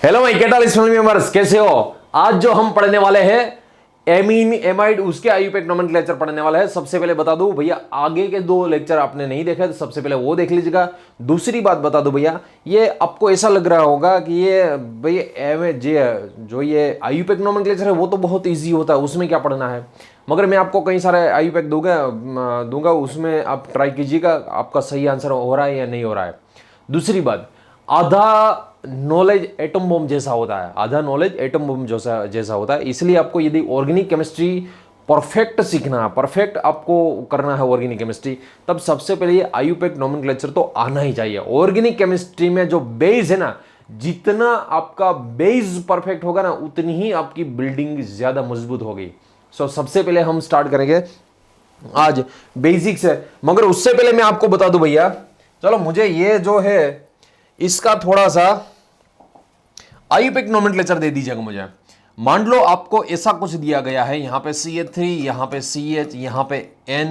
Hello भाई, क्या हाल family members, कैसे हो। आज जो हम पढ़ने वाले हैं एमीन एमाइड, उसके आईयूपैक नोमेनक्लेचर पढ़ने वाला है। सबसे पहले बता दूं भैया, आगे के दो लेक्चर आपने नहीं देखे तो सबसे पहले वो देख लीजिएगा। दूसरी बात बता दूं भैया, ये आपको ऐसा लग रहा होगा कि ये भैया जो ये आईयूपैक नोमेनक्लेचर है वो तो बहुत ईजी होता है, उसमें क्या पढ़ना है। मगर मैं आपको कई सारे आईयूपैक दूंगा, उसमें आप ट्राई कीजिएगा आपका सही आंसर हो रहा है या नहीं हो रहा है। दूसरी बात, आधा नॉलेज एटम बम जैसा होता है, आधा नॉलेज एटम बम जैसा होता है। इसलिए आपको यदि ऑर्गेनिक केमिस्ट्री परफेक्ट सीखना है, परफेक्ट आपको करना है ऑर्गेनिक केमिस्ट्री, तब सबसे पहले ये आईयूपैक नोमेनक्लेचर तो आना ही चाहिए। ऑर्गेनिक केमिस्ट्री में जो बेस है ना, जितना आपका बेस परफेक्ट होगा ना, उतनी ही आपकी बिल्डिंग ज्यादा मजबूत होगी। सो सबसे पहले हम स्टार्ट करेंगे आज बेसिक से। मगर उससे पहले मैं आपको बता दूं भैया, चलो मुझे ये जो है इसका थोड़ा सा आईयूपैक नोमेनक्लेचर दे दीजिएगा मुझे। मान लो आपको ऐसा कुछ दिया गया है, यहां पे CH3, यहां पे CH, यहां पे N,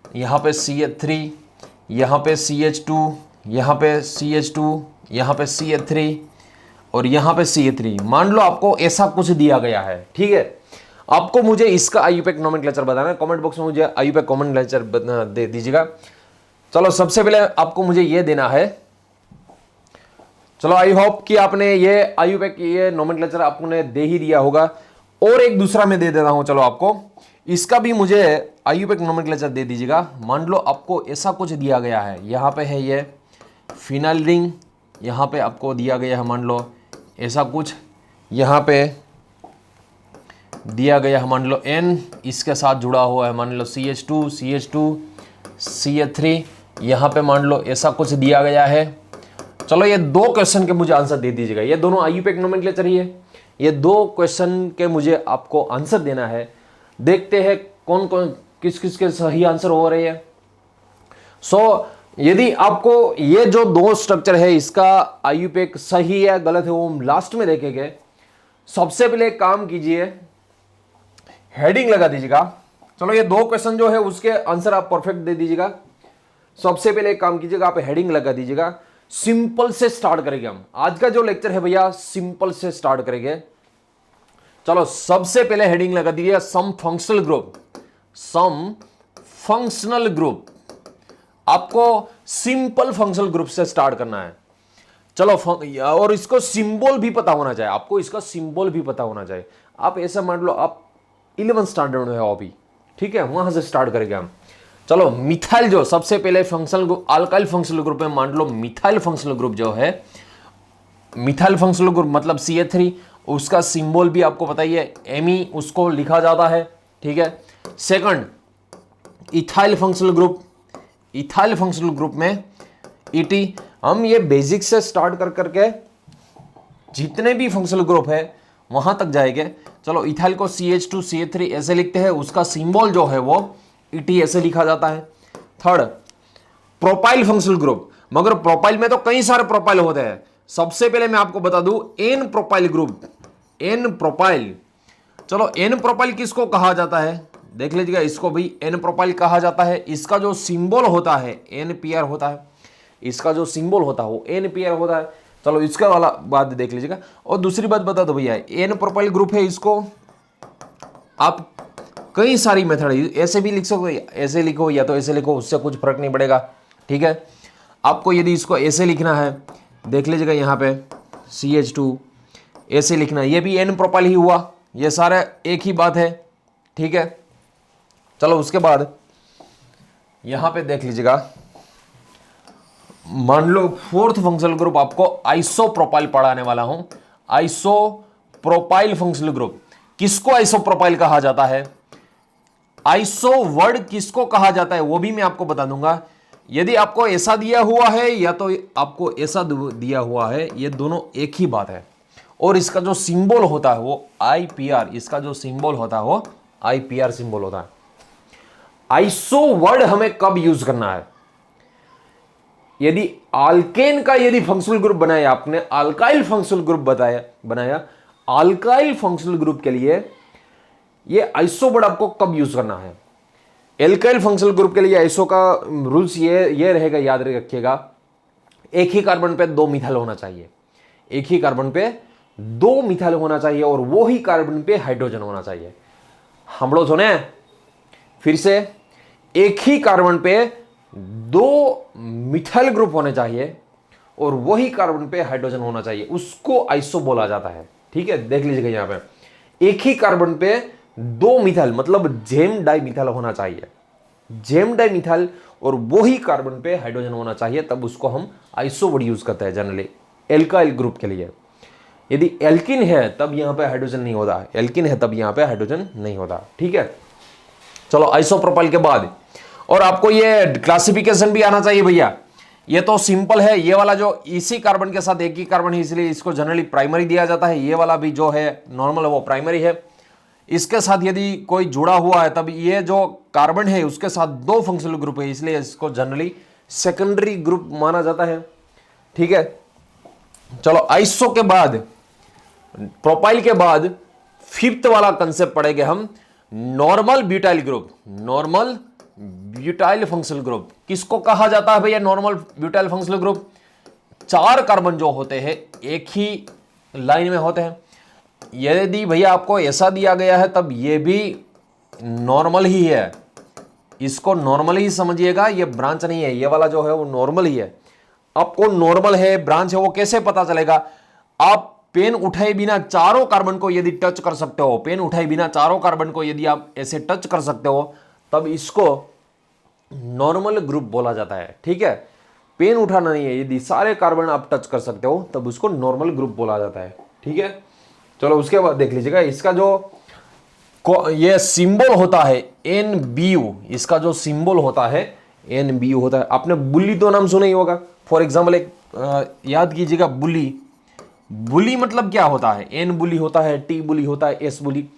यहां पे CH3, यहां पे CH2, यहां पे CH2, यहां पे CH3 और यहां पे CH3। मान लो आपको ऐसा कुछ दिया गया है, ठीक है। आपको मुझे इसका आईयूपैक नोमेनक्लेचर बताना है। कमेंट बॉक्स में मुझे आईयूपैक नोमेनक्लेचर दे दीजिएगा। चलो सबसे पहले आपको मुझे ये देना है। चलो आई होप कि आपने ये आईयूपैक ये नोमेनक्लेचर आपने दे ही दिया होगा। और एक दूसरा मैं दे देता हूं, चलो आपको इसका भी मुझे आईयूपैक नोमेनक्लेचर दे दीजिएगा। मान लो आपको ऐसा कुछ दिया गया है, यहां पे है ये फिनाइल रिंग, यहां पे आपको दिया गया है मान लो ऐसा कुछ, यहां पे दिया गया है मान लो N, इसके साथ जुड़ा हुआ है मान लो CH2, CH3, यहां पे मान लो ऐसा कुछ दिया गया है। चलो ये दो क्वेश्चन के मुझे आंसर दे दीजिएगा। ये दोनों आईयूपैक नोमेनक्लेचर ही है। ये दो क्वेश्चन के मुझे आपको आंसर देना है। देखते हैं कौन कौन किस किस के सही आंसर हो रहे हैं। यदि आपको ये जो दो स्ट्रक्चर है इसका आईयूपैक सही है गलत है वो लास्ट में देखेंगे। सबसे पहले एक काम कीजिए, हेडिंग लगा दीजिएगा। चलो ये दो क्वेश्चन जो है उसके आंसर आप परफेक्ट दे दीजिएगा। सबसे पहले एक काम कीजिएगा, आप हेडिंग लगा दीजिएगा। सिंपल से स्टार्ट करेंगे हम। आज का जो लेक्चर है भैया सिंपल से स्टार्ट करेंगे। चलो सबसे पहले हेडिंग लगा दीजिए सम फंक्शनल ग्रुप। सम फंक्शनल ग्रुप, आपको सिंपल फंक्शनल ग्रुप से स्टार्ट करना है। चलो और इसको सिंबल भी पता होना चाहिए, आपको इसका सिंबल भी पता होना चाहिए। आप ऐसा मान लो आप 11th स्टैंडर्ड में हो अभी, ठीक है, वहां से स्टार्ट करेंगे हम। चलो मिथाइल, जो सबसे पहले functional group alkyl functional group में मान लो मिथाइल फंक्शनल ग्रुप जो है, मिथाइल फंक्शनल ग्रुप मतलब CH3, उसका सिंबल भी आपको पता ही है Me, उसको लिखा जाता है, ठीक है। Second ethyl functional group, ethyl functional group में ET। हम ये बेसिक से स्टार्ट कर करके जितने भी फंक्शनल ग्रुप है वहां तक जाएंगे। चलो इथाइल को CH2 CH3 ऐसे लिखते हैं, उसका सिंबल जो है वो ET ऐसे लिखा जाता है। थर्ड प्रोपाइल फंक्शनल ग्रुप, मगर प्रोपाइल में तो कई सारे प्रोपाइल होते हैं। सबसे पहले मैं आपको बता दूं N propyl group, N propyl. चलो N प्रोपाइल किसको कहा जाता है, देख लीजिएगा, इसको भी N प्रोपाइल कहा जाता है। इसका जो सिंबल होता है NPR होता है, इसका जो सिंबल होता है वो NPR होता है। चलो इसका वाला बात देख लीजिएगा। और दूसरी बात बता दो भैया, N प्रोपाइल ग्रुप है, इसको आप कई सारी मेथड ऐसे भी लिख सकते, ऐसे लिखो या तो ऐसे लिखो, उससे कुछ फर्क नहीं पड़ेगा, ठीक है। आपको यदि इसको ऐसे लिखना है, देख लीजिएगा यहाँ पे CH2 ऐसे लिखना है, ये भी N प्रोपाइल ही हुआ, ये सारा एक ही बात है, ठीक है। चलो उसके बाद यहाँ पे देख लीजिएगा, मान लो फोर्थ फंक्शनल ग्रुप आपको आइसोप्रोपाइल पढ़ाने वाला हूं। आइसोप्रोपाइल फंक्शनल ग्रुप, किसको आइसोप्रोपाइल कहा जाता है, आइसो वर्ड किसको कहा जाता है वो भी मैं आपको बता दूंगा। यदि आपको ऐसा दिया हुआ है या तो आपको ऐसा दिया हुआ है, ये दोनों एक ही बात है। और इसका जो सिंबल होता है वो IPR, इसका जो सिंबल होता है वो IPR सिंबल होता है। आइसो वर्ड हमें कब यूज करना है, यदि आल्केन का यदि फंक्शनल ग्रुप बनाया आपने, अल्काइल फंक्शनल ग्रुप बनाया, अल्काइल फंक्शनल ग्रुप के लिए ये आइसो वर्ड आपको कब यूज करना है। एल्काइल फंक्शनल ग्रुप के लिए आइसो का रूल्स ये रहेगा, याद रखिएगा, एक ही कार्बन पे 2 मिथाइल होना चाहिए, एक ही कार्बन पे दो मिथाइल होना चाहिए और वो ही कार्बन पे हाइड्रोजन होना चाहिए। हम लोग सुने फिर से, एक ही कार्बन पे दो मिथाइल ग्रुप होने चाहिए और वही कार्बन पे हाइड्रोजन होना चाहिए, उसको आइसो बोला जाता है। ठीक है, देख लीजिएगा यहां पे एक ही कार्बन पे दो मिथाइल मतलब जेम डाई मिथाइल होना चाहिए, जेम डाई मिथाइल और वही कार्बन पे हाइड्रोजन होना चाहिए, तब उसको हम आइसो वर्ड यूज करते हैं जनरली एल्काइल ग्रुप के लिए। यदि एल्किन है तब यहां पे हाइड्रोजन नहीं होता, एल्किन है तब यहां पे हाइड्रोजन नहीं होता। ठीक है, चलो आइसोप्रोपाइल के बाद, और आपको ये क्लासिफिकेशन भी आना चाहिए भैया। ये तो सिंपल है, ये वाला जो इसी कार्बन के साथ एक ही कार्बन है इसलिए इसको जनरली प्राइमरी दिया जाता है, ये वाला भी जो है नॉर्मल है वो प्राइमरी है। इसके साथ यदि कोई जुड़ा हुआ है तब ये जो कार्बन है उसके साथ दो फंक्शनल ग्रुप है इसलिए इसको जनरली सेकेंडरी ग्रुप माना जाता है। ठीक है, चलो आइसो के बाद, प्रोपाइल के बाद फिफ्थ वाला कंसेप्ट पढ़ेंगे हम, normal butyl group. Normal butyl functional group किसको कहा जाता है भैया? नॉर्मल ब्यूटाइल फंक्शनल ग्रुप, चार कार्बन जो होते हैं एक ही लाइन में होते हैं। यदि भैया आपको ऐसा दिया गया है तब ये भी नॉर्मल ही है, इसको नॉर्मल ही समझिएगा, ये ब्रांच नहीं है, ये वाला जो है वो नॉर्मल ही है। आपको नॉर्मल है ब्रांच है वो कैसे पता चलेगा? आप पेन उठाए बिना चारों कार्बन को यदि टच कर सकते हो, पेन उठाए बिना चारों कार्बन को यदि आप ऐसे टच कर सकते हो तब इसको नॉर्मल ग्रुप बोला जाता है। ठीक है, पेन उठाना नहीं है, यदि सारे कार्बन आप टच कर सकते हो तब उसको नॉर्मल ग्रुप बोला जाता है। ठीक है, चलो उसके बाद देख लीजिएगा इसका जो ये सिंबल होता है NBU, इसका जो सिंबल होता है NBU होता है। आपने बुली तो नाम सुना ही होगा, फॉर एग्जाम्पल एक याद कीजिएगा बुली। बुली मतलब क्या होता है? N बुली होता है, T बुली होता है, S बुली।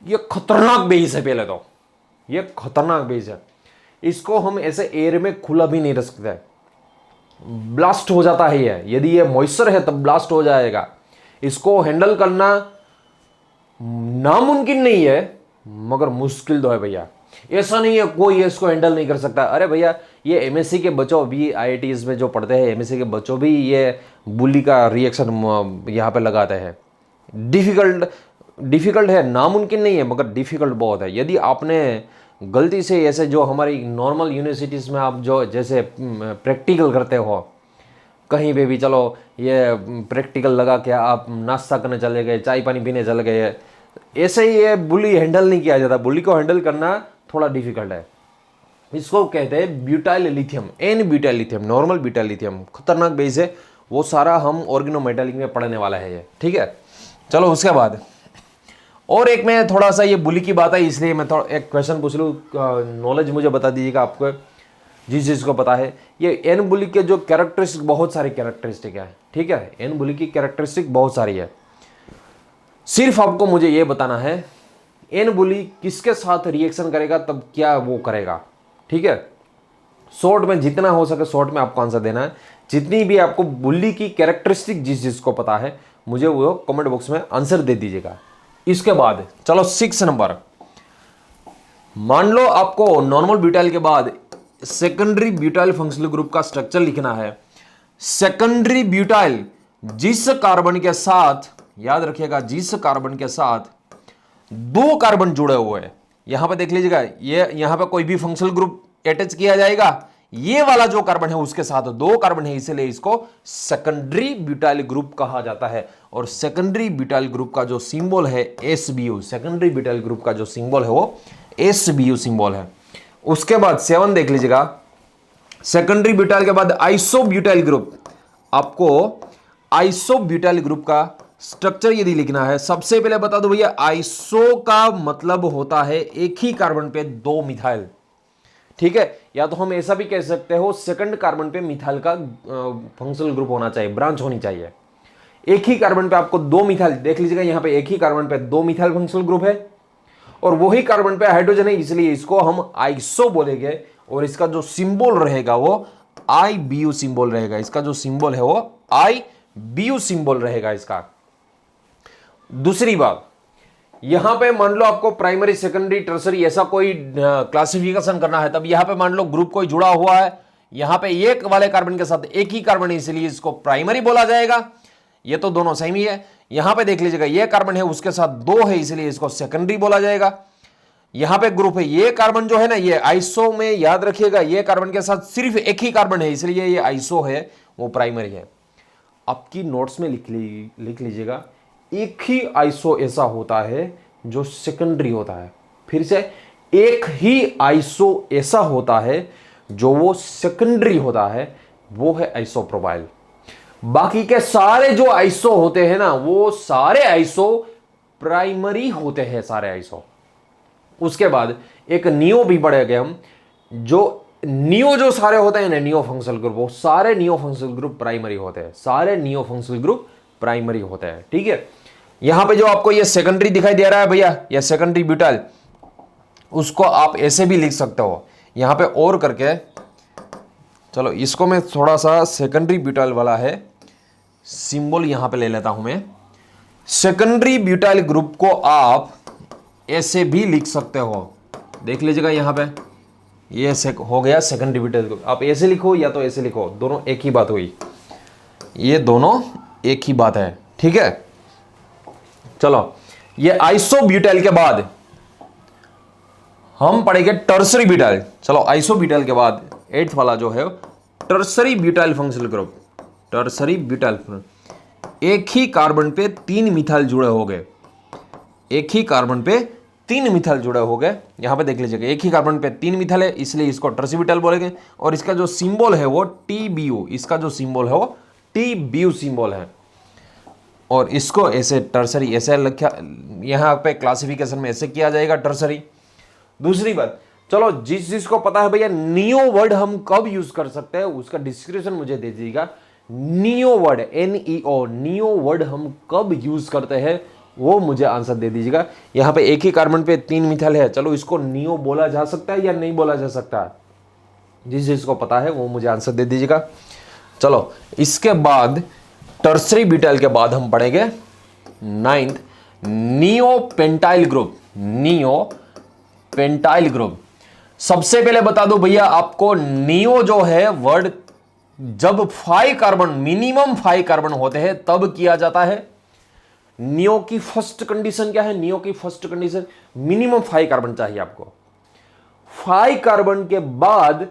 ये खतरनाक बेस है, पहले तो ये खतरनाक बेस है, इसको हम ऐसे एयर में खुला भी नहीं रख सकते, ब्लास्ट हो जाता है ये, यदि ये मॉइस्चर है तब ब्लास्ट हो जाएगा। इसको हैंडल करना नामुमकिन नहीं है मगर मुश्किल तो है भैया, ऐसा नहीं है कोई इसको हैंडल नहीं कर सकता। अरे भैया ये एमएससी के बच्चों भी IITs में जो पढ़ते हैं एमएससी के बच्चों भी ये बुली का रिएक्शन यहाँ पे लगाते हैं। डिफिकल्ट है, नामुमकिन नहीं है मगर डिफिकल्ट बहुत है। यदि आपने गलती से ऐसे जो हमारी नॉर्मल यूनिवर्सिटीज़ में आप जो जैसे प्रैक्टिकल करते हो कहीं पे भी, चलो ये प्रैक्टिकल लगा के आप नाश्ता करने चले गए, चाय पानी पीने चले गए, ऐसे ही ये बुली हैंडल नहीं किया जाता। बुली को हैंडल करना थोड़ा डिफिकल्ट है। इसको कहते हैं butyl lithium, N butyl lithium, normal butyl lithium, खतरनाक बेस है, वो सारा हम ऑर्गेनोमेटालिक में पढ़ने वाला है ये। ठीक है, चलो उसके बाद और एक मैं थोड़ा सा ये बुली की बात है इसलिए मैं थोड़ा एक क्वेश्चन पूछ लूँ, नॉलेज मुझे बता दीजिएगा आपको जिस चीज़ को पता है। ये N बुली के जो कैरेक्टरिस्टिक, बहुत सारी कैरेक्टरिस्टिक है। ठीक है, N बुली की कैरेक्टरिस्टिक बहुत सारी है, सिर्फ आपको मुझे ये बताना है N बुली किसके साथ रिएक्शन करेगा तब क्या वो करेगा। ठीक है, शॉर्ट में जितना हो सके शॉर्ट में आपको आंसर देना है। जितनी भी आपको बुली की कैरेक्टरिस्टिक जिस चीज को पता है मुझे वो कमेंट बॉक्स में आंसर दे दीजिएगा। इसके बाद चलो 6 नंबर, मान लो आपको नॉर्मल ब्यूटाइल के बाद सेकेंडरी ब्यूटाइल फंक्शनल ग्रुप का स्ट्रक्चर लिखना है। सेकेंडरी ब्यूटाइल जिस कार्बन के साथ, याद रखिएगा, जिस कार्बन के साथ दो कार्बन जुड़े हुए हैं, यहां पे देख लीजिएगा, ये यहां पे कोई भी फंक्शनल ग्रुप अटैच किया जाएगा, ये वाला जो कार्बन है उसके साथ दो कार्बन है, इसलिए इसको सेकेंडरी ब्यूटाइल ग्रुप कहा जाता है। और सेकेंडरी ब्यूटाइल ग्रुप का जो सिंबल है SBU, सेकेंडरी ब्यूटाइल ग्रुप का जो सिंबल है वो SBU सिंबल है। उसके बाद 7 देख लीजिएगा, सेकेंडरी ब्यूटाइल के बाद आइसोब्यूटाइल ग्रुप। आपको आइसोब्यूटाइल ग्रुप का स्ट्रक्चर यदि लिखना है, सबसे पहले बता दो भैया, आइसो का मतलब होता है एक ही कार्बन पे दो मिथाइल। ठीक है, या तो हम ऐसा भी कह सकते हो सेकंड कार्बन पे मिथाइल का फंक्शनल ग्रुप होना चाहिए, ब्रांच होनी चाहिए। एक ही कार्बन पे आपको दो मिथाइल, देख लीजिएगा यहां पे एक ही कार्बन पे दो मिथाइल फंक्शनल ग्रुप है और वही कार्बन पे हाइड्रोजन है, इसलिए इसको हम आइसो बोलेंगे। और इसका जो सिंबल रहेगा वो IBU सिंबल रहेगा, इसका जो सिंबल है वो IBU सिंबल रहेगा इसका। दूसरी बात, यहां पे मान लो आपको प्राइमरी सेकेंडरी टर्सरी ऐसा कोई क्लासिफिकेशन करना है, तब यहां पे मान लो ग्रुप कोई जुड़ा हुआ है, यहां पे एक वाले कार्बन के साथ एक ही कार्बन है इसलिए इसको प्राइमरी बोला जाएगा। ये तो दोनों सेम ही है। यहां पे देख लीजिएगा ये कार्बन है उसके साथ 2 है इसलिए इसको सेकेंडरी बोला जाएगा। यहां पे ग्रुप है, ये कार्बन जो है ना ये आइसो में याद रखिएगा ये कार्बन के साथ सिर्फ एक ही कार्बन है इसलिए ये आइसो है, वो प्राइमरी है। आपकी नोट्स में लिख लीजिएगा एक ही आइसो ऐसा होता है जो सेकेंडरी होता है। फिर से एक ही आइसो ऐसा होता है जो वो सेकेंडरी होता है, वो है आइसोप्रोपाइल। बाकी के सारे जो आइसो होते हैं ना वो सारे आइसो प्राइमरी होते हैं, सारे आइसो। उसके बाद एक नियो भी पढ़ेंगे हम, जो नियो जो सारे होते हैं ना नियो फंक्शनल ग्रुप, वो सारे नियो फंक्शनल ग्रुप प्राइमरी होते हैं, सारे नियो फंक्शनल ग्रुप प्राइमरी होते हैं। ठीक है, यहां पे जो आपको ये सेकेंडरी दिखाई दे रहा है भैया, ये सेकेंडरी ब्यूटाइल, उसको आप ऐसे भी लिख सकते हो यहां पे और करके। चलो इसको मैं थोड़ा सा सेकेंडरी ब्यूटाइल वाला है सिंबल यहां पे ले लेता हूं मैं। सेकेंडरी ब्यूटाइल ग्रुप को आप ऐसे भी लिख सकते हो, देख लीजिएगा यहां पे ये हो गया सेकेंडरी ब्यूटाइल ग्रुप। आप ऐसे लिखो या तो ऐसे लिखो, दोनों एक ही बात हुई, ये दोनों एक ही बात है। ठीक है, चलो ये आइसो ब्यूटाइल के बाद हम पढ़ेंगे टर्सरी ब्यूटाइल। चलो आइसो ब्यूटाइल के बाद 8th वाला जो है tertiary butyl functional group. Tertiary butyl, एक ही कार्बन पे 3 मिथाइल जुड़े हो गए, एक ही कार्बन पे 3 मिथाइल जुड़े हो गए। यहां पे देख लीजिएगा एक ही कार्बन पे 3 मिथाइल है इसलिए इसको टर्सरी ब्यूटाइल बोलेंगे। और इसका जो सिंबल है वो TBU, इसका जो सिंबल है वो TBU सिंबल है। और इसको ऐसे टर्सरी ऐसे लिखा, यहां पे क्लासिफिकेशन में ऐसे किया जाएगा टर्सरी। दूसरी बात, चलो जिसको पता है भैया नियो वर्ड हम कब यूज कर सकते हैं उसका डिस्क्रिप्शन मुझे दे दीजिएगा। Neo word NEO, neo word हम कब यूज करते हैं वो मुझे आंसर दे दीजिएगा। यहां पे एक ही कार्बन पे 3 मिथाइल है, चलो इसको नियो बोला जा सकता है या नहीं बोला जा सकता है, जिसको पता है वो मुझे आंसर दे दीजिएगा। चलो इसके बाद टर्सरी ब्यूटाइल के बाद हम पढ़ेंगे 9th neo pentyl group. Neo pentyl group, सबसे पहले बता दो भैया आपको नियो जो है वर्ड जब 5 कार्बन, मिनिमम 5 कार्बन होते हैं तब किया जाता है। नियो की फर्स्ट कंडीशन क्या है? नियो की फर्स्ट कंडीशन मिनिमम 5 कार्बन चाहिए आपको। 5 कार्बन के बाद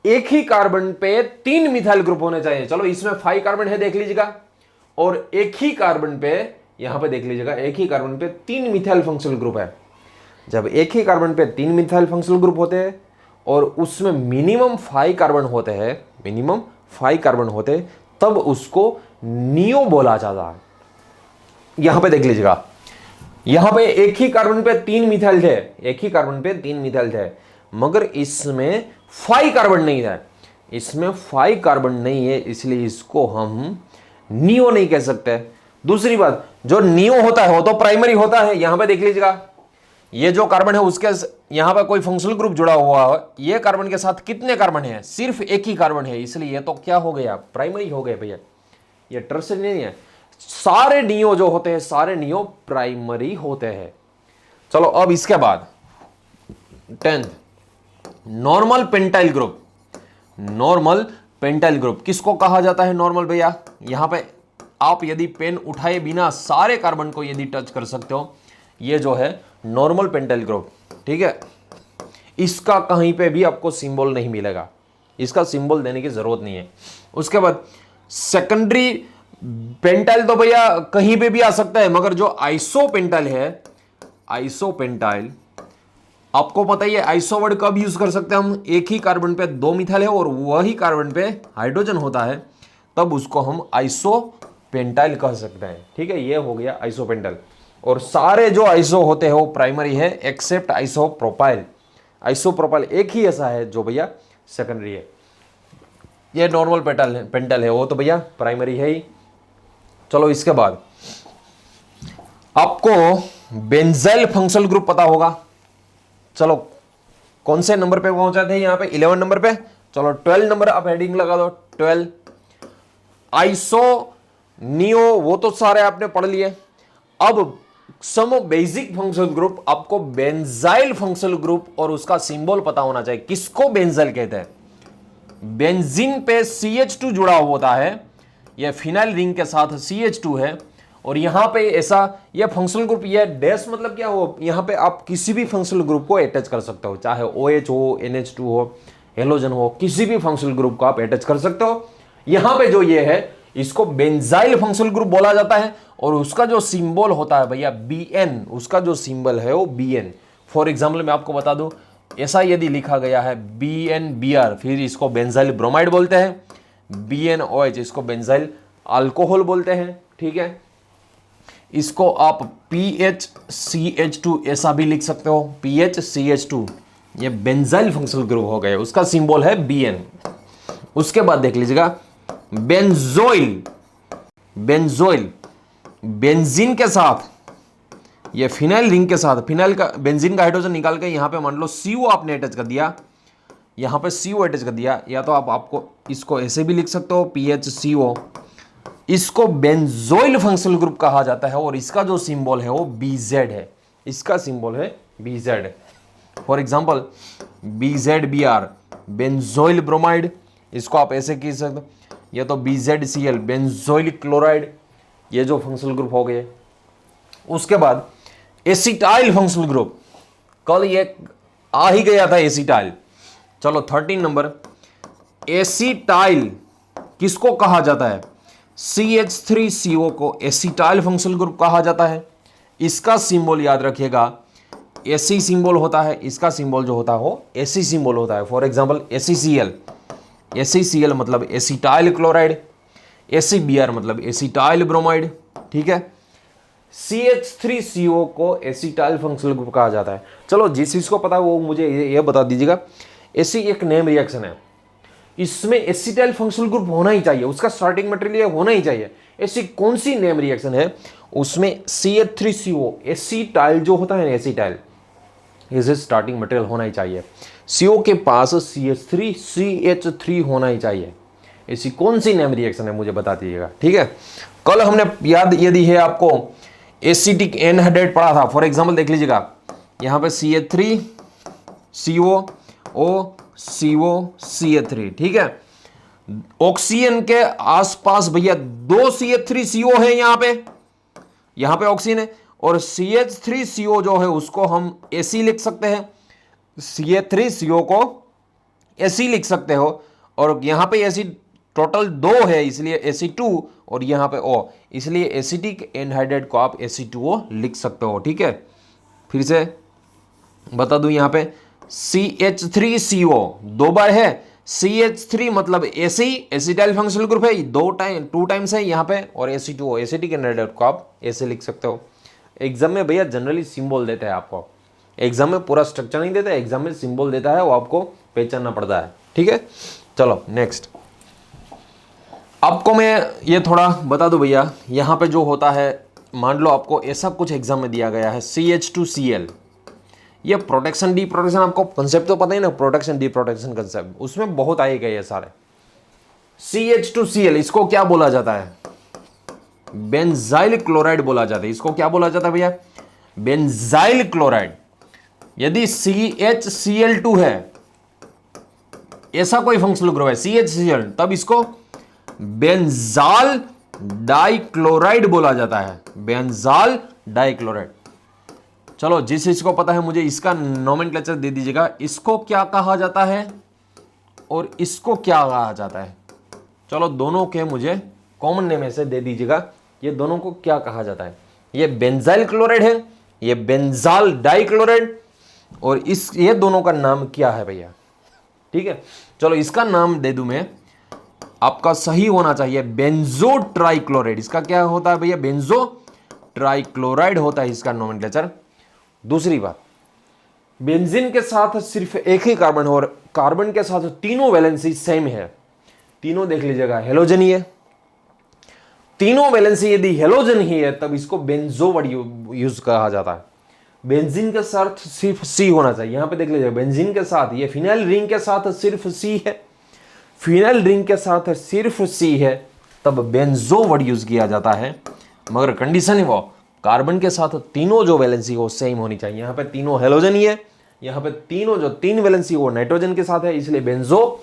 एक ही कार्बन पे 3 मिथाइल ग्रुप होने चाहिए। चलो इसमें 5 कार्बन है देख लीजिएगा, और एक ही कार्बन पे यहां पे देख लीजिएगा एक ही कार्बन पे 3 मिथाइल फंक्शनल ग्रुप है। जब एक ही कार्बन पे 3 मिथाइल फंक्शनल ग्रुप होते हैं और उसमें मिनिमम 5 कार्बन होते हैं, मिनिमम 5 कार्बन होते हैं, तब उसको नियो बोला जाता है। यहां पे देख लीजिएगा, यहां पे एक ही कार्बन पे 3 मिथाइल थे, एक ही कार्बन पे 3 मिथाइल थे, मगर इसमें 5 कार्बन नहीं था, इसमें 5 कार्बन नहीं है, इसलिए इसको हम नियो नहीं कह सकते। दूसरी बात, जो नियो होता है वो तो प्राइमरी होता है। यहां पे देख लीजिएगा ये जो कार्बन है उसके यहां पर कोई फंक्शनल ग्रुप जुड़ा हुआ है, ये कार्बन के साथ कितने कार्बन है? सिर्फ एक ही कार्बन है, इसलिए ये तो क्या हो गया? प्राइमरी हो गए भैया, ये टर्सरी नहीं है। सारे नियो जो होते हैं सारे नियो प्राइमरी होते हैं। चलो अब इसके बाद 10th normal pentyl group. Normal pentyl group किसको कहा जाता है नॉर्मल भैया? यहां पे आप यदि पेन उठाए बिना सारे कार्बन को यदि टच कर सकते हो, ये जो है नॉर्मल पेंटाइल ग्रुप। ठीक है, इसका कहीं पे भी आपको सिंबल नहीं मिलेगा, इसका सिंबल देने की जरूरत नहीं है। उसके बाद सेकेंडरी पेंटाइल तो भैया कहीं पे भी आ सकता है, मगर जो आइसो पेंटाइल है, आइसो पेंटाइल आपको पता ही है आइसो वर्ड कब यूज कर सकते हैं हम? एक ही कार्बन पे 2 मिथाइल है और वही कार्बन पे हाइड्रोजन होता है, तब उसको हम आइसो पेंटाइल कह सकते हैं। ठीक है, ये हो गया आइसो पेंटाइल। और सारे जो आइसो होते हैं वो प्राइमरी है एक्सेप्ट आइसोप्रोपाइल। आइसोप्रोपाइल एक ही ऐसा है जो भैया सेकेंडरी है। ये नॉर्मल पेंटाइल है वो तो भैया प्राइमरी है ही। चलो इसके बाद आपको बेंजाइल फंक्शनल ग्रुप पता होगा। चलो कौन से नंबर पे पहुंचा थे? यहां पे 11 नंबर पे। चलो 12 नंबर आप हेडिंग लगा दो 12। आइसो नियो वो तो सारे आपने पढ़ लिए। अब सम बेसिक फंक्शनल ग्रुप, आपको बेंजाइल फंक्शनल ग्रुप और उसका सिंबल पता होना चाहिए। किसको बेंजाइल कहते हैं? बेंजीन पे CH2 जुड़ा होता है, यह फिनाइल रिंग के साथ CH2 है, और यहां पे ऐसा ये फंक्शनल ग्रुप, ये डैश मतलब क्या हो, यहां पे आप किसी भी फंक्शनल ग्रुप को अटैच कर सकते हो, चाहे OH हो, NH2 हो, हेलोजन हो, किसी भी फंक्शनल ग्रुप को आप अटैच कर सकते हो। यहां पे जो ये है इसको बेंजाइल फंक्शनल ग्रुप बोला जाता है और उसका जो सिंबल होता है भैया Bn, उसका जो सिंबल है वो Bn। फॉर एग्जाम्पल मैं आपको बता दूं, ऐसा यदि लिखा गया है BnBr, फिर इसको बेंजाइल ब्रोमाइड बोलते हैं, BnOH इसको बेंजाइल अल्कोहल बोलते हैं, ठीक है। इसको आप PHCH2 ऐसा भी लिख सकते हो, PHCH2, ये बेंजाइल फंक्शनल ग्रुप हो गए, उसका सिंबल है Bn। उसके बाद देख लीजिएगा बेंजोइल, बेंजोइल बेंजीन के साथ, ये फिनाइल रिंग के साथ, फिनाइल का बेंजीन का हाइड्रोजन निकाल के यहां पे मान लो CO आपने अटैच कर दिया, यहां पे CO अटैच कर दिया, या तो आपको इसको ऐसे भी लिख सकते हो PHCO, इसको बेंजोइल फंक्शनल ग्रुप कहा जाता है और इसका जो सिंबल है वो BZ है, इसका सिंबल है BZ। For example BZBr benzoyl bromide, इसको आप ऐसे कह सकते हो, या तो BZCl बेंजोइल क्लोराइड, ये जो फंक्शनल ग्रुप हो गए। उसके बाद एसिटाइल फंक्शनल ग्रुप, कल ये आ ही गया था एसिटाइल। चलो 13 नंबर, एसिटाइल किसको कहा जाता है, CH3CO को एसिटाइल फंक्शनल ग्रुप कहा जाता है। इसका सिंबल याद रखिएगा, Ac सिंबल होता है, इसका सिंबल जो होता है वो Ac सिंबल होता है। फॉर एग्जांपल ACCl, ACCl मतलब एसिटाइल क्लोराइड, ACBr मतलब एसिटाइल ब्रोमाइड, ठीक है। CH3CO को एसिटाइल फंक्शनल ग्रुप कहा जाता है। चलो जिस चीज को पता है वो मुझे ये बता दीजिएगा। ऐसी एक नेम रिएक्शन है, इसमें एसिटाइल फंक्शनल ग्रुप होना ही चाहिए, उसका स्टार्टिंग मटेरियल होना ही चाहिए। ऐसी कौन सी नेम रिएक्शन है उसमें CH3CO एसिटाइल जो होता है, एसिटाइल इसे स्टार्टिंग मटेरियल होना ही चाहिए, CO के पास CH3 होना ही चाहिए। ऐसी कौन सी नेम रिएक्शन है मुझे बता दीजिएगा, ठीक है। कल हमने याद यदि है आपको एसिटिक एनहाइड्रेट पढ़ा था। फॉर एग्जांपल देख लीजिएगा, यहां पे CH3CO, ठीक है। ऑक्सीजन के आसपास भैया 2 CH3CO है, यहां पे ऑक्सीजन है, और CH3CO जो है उसको हम AC लिख सकते हैं, CH3CO को AC लिख सकते हो, और यहां पे एसिड टोटल 2 है इसलिए Ac2, और यहां पे O, इसलिए एसिटिक एनहाइड्रेट को आप Ac2O लिख सकते हो, ठीक है। फिर से बता दूं, यहां पे CH3CO 2 बार है, CH3 मतलब AC एसिटाइल फंक्शनल ग्रुप है, 2 टाइम्स है यहां पे, और Ac2O एसिटिक एनहाइड्रेट को आप ऐसे लिख सकते हो। एग्जाम में भैया जनरली सिंबल देता है आपको, एग्जाम में पूरा स्ट्रक्चर नहीं देता, एग्जाम में सिंबल देता है, वो आपको पहचानना पड़ता है, ठीक है। चलो नेक्स्ट, आपको मैं ये थोड़ा बता दूं भैया, यहां पे जो होता है, मान लो आपको ऐसा कुछ एग्जाम में दिया गया है CH2Cl, ये प्रोटेक्शन डी प्रोटेक्शन, आपको कंसेप्ट तो पता ही ना, प्रोटेक्शन डी प्रोटेक्शन कंसेप्ट, उसमें बहुत आए गए ये सारे। CH2Cl इसको क्या बोला जाता है, बेंजाइल क्लोराइड बोला जाता है। इसको क्या बोला जाता है भैया, बेंजाइल क्लोराइड। यदि CHCl2 है, ऐसा कोई फंक्शनल ग्रुप है CHCl, तब इसको बेंजाल डाइक्लोराइड बोला जाता है, बेंजाल डाइक्लोराइड। चलो जिस चीज को पता है मुझे इसका नोमेनक्लेचर दे दीजिएगा, इसको क्या कहा जाता है और इसको क्या कहा जाता है। चलो दोनों के मुझे कॉमन नेम ऐसे दे दीजिएगा, ये दोनों को क्या कहा जाता है। ये बेंजाइल क्लोराइड है, ये बेंजाल डाइक्लोराइड, और ये दोनों का नाम क्या है भैया, ठीक है। चलो इसका नाम दे दूं मैं, आपका सही होना चाहिए बेंजो ट्राइक्लोराइड। इसका क्या होता है भैया, बेंजो ट्राइक्लोराइड होता है इसका नोमेनक्लेचर। दूसरी बात, बेंजीन के साथ सिर्फ एक ही कार्बन है और कार्बन के साथ तीनों वैलेंसी सेम है, तीनों देख लीजिएगा हेलोजन ही है। तीनों वैलेंसी यदि हेलोजन ही है तब इसको बेंजो वर्ड यूज कहा जाता है। बेंजीन के साथ सिर्फ C होना चाहिए, यहां पे देख लीजिए बेंजीन के साथ, ये फिनाइल रिंग के साथ सिर्फ C है, फिनाइल रिंग के साथ सिर्फ C है, तब बेंजो वर्ड यूज किया जाता है। मगर कंडीशन है वो कार्बन के साथ तीनों जो वैलेंसी हो सेम होनी चाहिए। यहां पे तीनों हेलोजन ही है, यहां पे तीनों जो 3 वैलेंसी वो नाइट्रोजन के साथ है, इसलिए बेंजो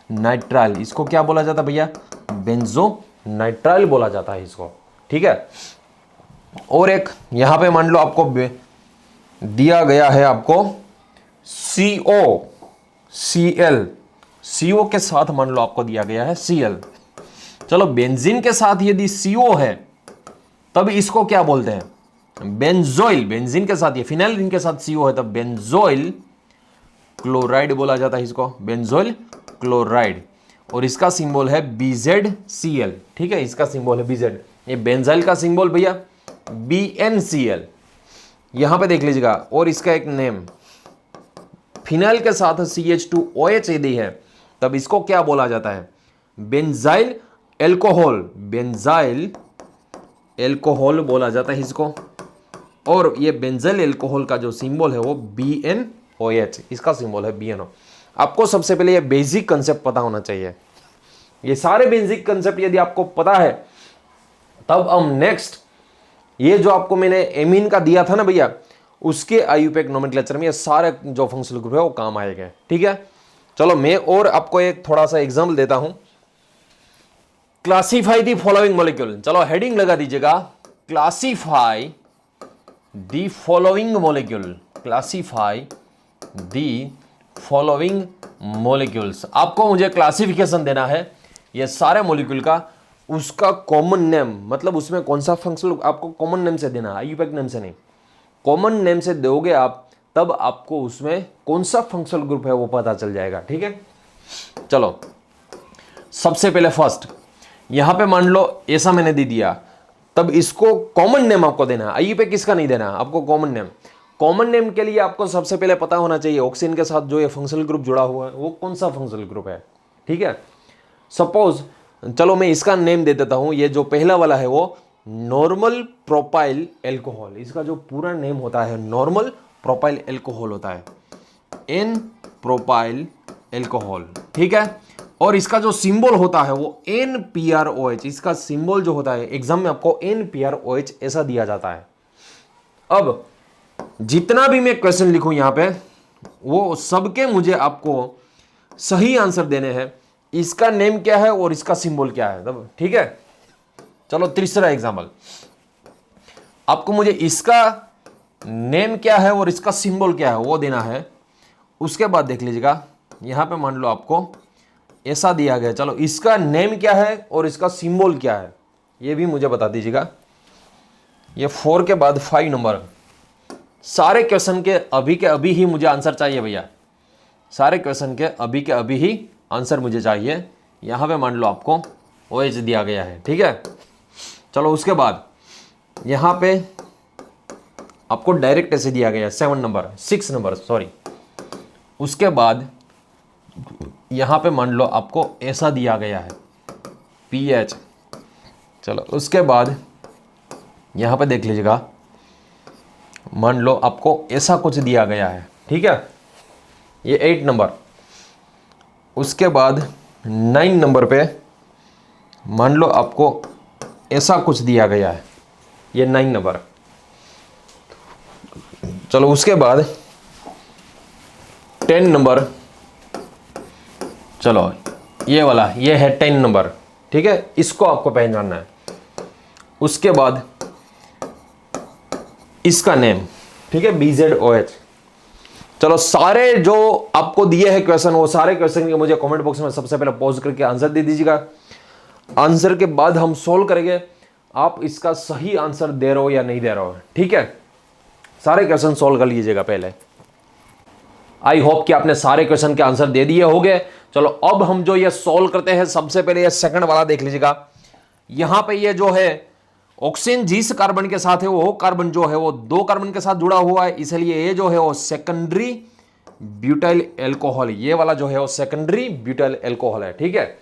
नाइट्राइल। इसको क्या बोला जाता है भैया, बेंजो नाइट्राइल बोला जाता है इसको, ठीक है। और एक यहां पे मान लो आपको दिया गया है आपको CO, Cl, CO के साथ मान लो आपको दिया गया है Cl। चलो बेंजीन के साथ यदि CO है तब इसको क्या बोलते हैं? बेंजोइल। बेंजीन के साथ, ये फिनाइल रिंग के साथ CO है तब बेंजोइल क्लोराइड बोला जाता है इसको, बेंजोइल क्लोराइड। और इसका सिंबल है BzCl। ठीक है, इसका सिंबल है BZ। ये बेंजाइल का सिंबल भैया BnCl, यहां पे देख लीजिएगा। और इसका एक नेम, फिनाइल के साथ CH2OH यदि है तब इसको क्या बोला जाता है? बेंजाइल एल्कोहल, बेंजाइल एल्कोहल बोला जाता है इसको। और ये बेंजाइल एल्कोहल का जो सिंबल है वो BnOH, इसका सिंबल है BnO। आपको सबसे पहले ये बेसिक कंसेप्ट पता होना चाहिए। ये सारे बेसिक कंसेप्ट यदि आपको पता है तब हम नेक्स्ट ये जो आपको मैंने एमीन का दिया था ना भैया, उसके आईयूपैक नोमेनक्लेचर में ये सारे जो फंक्शनल ग्रुप है वो काम आएगा। ठीक है, चलो मैं और आपको एक थोड़ा सा एग्जांपल देता हूं। क्लासिफाई दी फॉलोइंग मॉलिक्यूल, चलो हेडिंग लगा दीजिएगा, classify the following molecule, classify the following molecules. आपको मुझे क्लासिफिकेशन देना है ये सारे मॉलिक्यूल का, उसका कॉमन नेम, मतलब उसमें कौन सा फंक्शनल आपको कॉमन नेम से देना है, आईयूपैक नेम से नहीं। कॉमन नेम से दोगे आप तब आपको उसमें कौन सा फंक्शनल ग्रुप है वो पता चल जाएगा। ठीक है, चलो सबसे पहले फर्स्ट यहां पे मान लो ऐसा मैंने दे दिया, तब इसको कॉमन नेम आपको देना है, आईयूपैक किसका नहीं देना, आपको कॉमन नेम। कॉमन नेम के लिए आपको सबसे पहले पता होना चाहिए ऑक्सीजन के साथ जो ये फंक्शनल ग्रुप जुड़ा हुआ है वो कौन सा फंक्शनल ग्रुप है। ठीक है, सपोज चलो मैं इसका नेम दे देता हूं, ये जो पहला वाला है वो नॉर्मल प्रोपाइल एल्कोहल, इसका जो पूरा नेम होता है नॉर्मल प्रोपाइल एल्कोहल होता है, N प्रोपाइल एल्कोहल। ठीक है, और इसका जो सिंबल होता है वो NPROH, इसका सिंबल जो होता है एग्जाम में आपको NPROH ऐसा दिया जाता है। अब जितना भी मैं क्वेश्चन लिखूं यहां पे वो सबके मुझे आपको सही आंसर देने हैं, इसका नेम क्या है और इसका सिंबल क्या है तब। ठीक है, चलो तीसरा एग्जांपल, आपको मुझे इसका नेम क्या है और इसका सिंबल क्या है वो देना है। उसके बाद देख लीजिएगा यहां पे मान लो आपको ऐसा दिया गया, चलो इसका नेम क्या है और इसका सिंबल क्या है ये भी मुझे बता दीजिएगा। ये 4 के बाद 5 नंबर, सारे क्वेश्चन के अभी ही मुझे आंसर चाहिए भैया, सारे क्वेश्चन के अभी ही आंसर मुझे चाहिए। यहां पे मान लो आपको OH दिया गया है। ठीक है, चलो उसके बाद यहां पे आपको डायरेक्ट ऐसे दिया गया है 6 नंबर सॉरी। उसके बाद यहां पे मान लो आपको ऐसा दिया गया है pH। चलो उसके बाद यहां पे देख लीजिएगा, मान लो आपको ऐसा कुछ दिया गया है। ठीक है, ये 8 नंबर। उसके बाद 9 नंबर पे मान लो आपको ऐसा कुछ दिया गया है, ये 9 नंबर। चलो उसके बाद 10 नंबर, चलो ये वाला ये है 10 नंबर। ठीक है, इसको आपको पहचानना है। उसके बाद इसका नेम, ठीक है, BzOH। चलो सारे जो आपको दिए हैं क्वेश्चन वो सारे क्वेश्चन के मुझे कमेंट बॉक्स में सबसे पहले पॉज करके आंसर दे दीजिएगा। आंसर के बाद हम सोल्व करेंगे आप इसका सही आंसर दे रहे हो या नहीं दे रहे हो। ठीक है, सारे क्वेश्चन सोल्व कर लीजिएगा पहले। आई होप कि आपने सारे क्वेश्चन के आंसर दे दिए होंगे। चलो अब हम जो ये सोल्व करते हैं, सबसे पहले ये सेकंड वाला देख लीजिएगा। यहां पे ये जो है ऑक्सीजन जिस कार्बन के साथ है वो कार्बन जो है वो 2 कार्बन के साथ जुड़ा हुआ है, इसलिए ये जो है वो सेकेंडरी ब्यूटाइल एल्कोहल, ये वाला जो है वो सेकेंडरी ब्यूटाइल एल्कोहल है। ठीक है,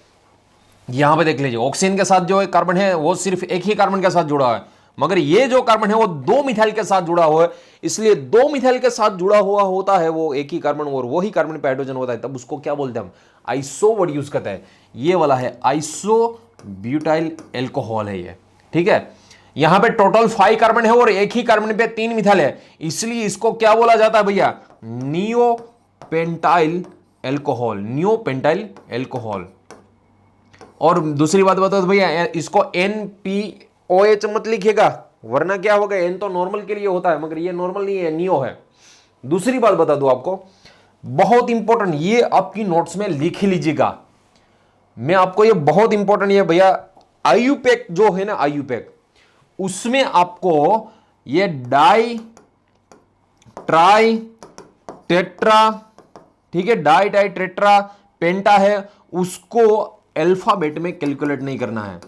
यहां पे देख लीजिए ऑक्सीजन के साथ जो है कार्बन है वो सिर्फ एक ही कार्बन के साथ जुड़ा है, मगर ये जो कार्बन है वो 2 मिथाइल के साथ जुड़ा हुआ है, इसलिए 2 मिथाइल के साथ जुड़ा हुआ होता है वो एक ही कार्बन और वही कार्बन पे हाइड्रोजन होता है, तब उसको क्या बोलते हैं हम, आइसो वर्ड यूज करते हैं। ये वाला है आइसो ब्यूटाइल एल्कोहल है ये। ठीक है, यहां पे टोटल 5 कार्बन है और एक ही कार्बन पे 3 मिथाइल है, इसलिए इसको क्या बोला जाता है भैया, नियोपेंटाइल एल्कोहल, नियोपेंटाइल एल्कोहल। और दूसरी बात बताओ तो भैया इसको NPOH मत लिखिएगा, वरना क्या होगा, एन तो नॉर्मल के लिए होता है मगर ये नॉर्मल नहीं है, नियो है। दूसरी बात बता दूं आपको, बहुत इंपॉर्टेंट, ये आपकी नोट्स में लिख ही लीजिएगा, मैं आपको ये बहुत इंपॉर्टेंट है भैया। आईयूपैक जो है ना, आईयूपैक, उसमें आपको ये डाई ट्राई टेट्रा, ठीक है, डाई टाई टेट्रा पेंटा है, उसको अल्फाबेट में कैलकुलेट नहीं करना है।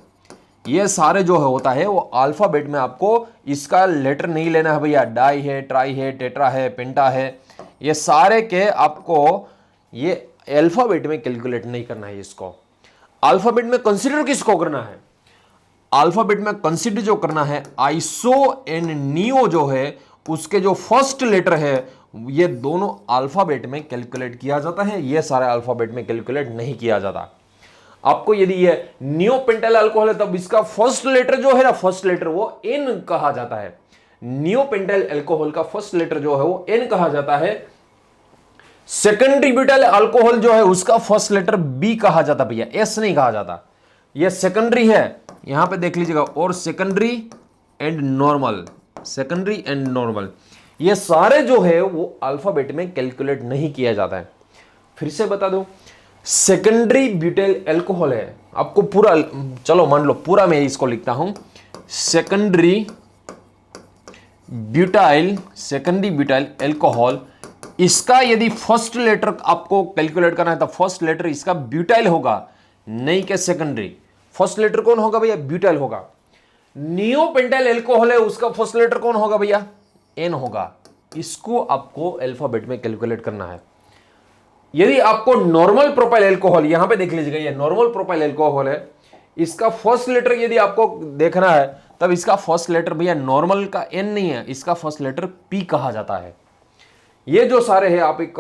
ये सारे जो है होता है वो अल्फाबेट में, आपको इसका लेटर नहीं लेना है भैया। डाई है, ट्राई है, टेट्रा है, पेंटा है, ये सारे के आपको ये अल्फाबेट में कैलकुलेट नहीं करना है। इसको अल्फाबेट में कंसीडर किसको करना है? अल्फाबेट में कंसीडर जो करना है आइसो एंड नियो जो है, उसके जो फर्स्ट लेटर है ये दोनों अल्फाबेट में कैलकुलेट किया जाता है, ये सारे अल्फाबेट में कैलकुलेट नहीं किया जाता। आपको यदि ये नियो पेंटाइल अल्कोहल है तब इसका फर्स्ट लेटर जो है ना, फर्स्ट लेटर वो एन कहा जाता है। नियो पेंटाइल अल्कोहल का फर्स्ट लेटर जो है वो एन कहा जाता है। सेकेंडरी ब्यूटाइल अल्कोहल जो है उसका फर्स्ट लेटर बी कहा जाता भैया, एस नहीं कहा जाता। ये सेकेंडरी है, यहां पे देख लीजिएगा, और secondary and normal, secondary and normal, ये सारे जो है वो अल्फाबेट में कैलकुलेट नहीं किया जाता है। फिर से बता दूं, सेकेंडरी ब्यूटाइल अल्कोहल है, आपको पूरा, चलो मान लो पूरा मैं इसको लिखता हूं, secondary butyl, secondary butyl alcohol, इसका यदि फर्स्ट लेटर आपको कैलकुलेट करना है तो फर्स्ट लेटर इसका ब्यूटाइल होगा, नहीं के सेकेंडरी। फर्स्ट लेटर कौन होगा भैया? ब्यूटाइल होगा। नियो पेंटाइल अल्कोहल है, उसका फर्स्ट लेटर कौन होगा भैया? एन होगा। इसको आपको अल्फाबेट में कैलकुलेट करना है। यदि आपको नॉर्मल प्रोपाइल अल्कोहल, यहां पे देख लीजिएगा, ये नॉर्मल प्रोपाइल अल्कोहल है, इसका फर्स्ट लेटर यदि आपको देखना है तब इसका फर्स्ट लेटर भैया नॉर्मल का एन नहीं है, इसका फर्स्ट लेटर पी कहा जाता है। ये जो सारे हैं आप एक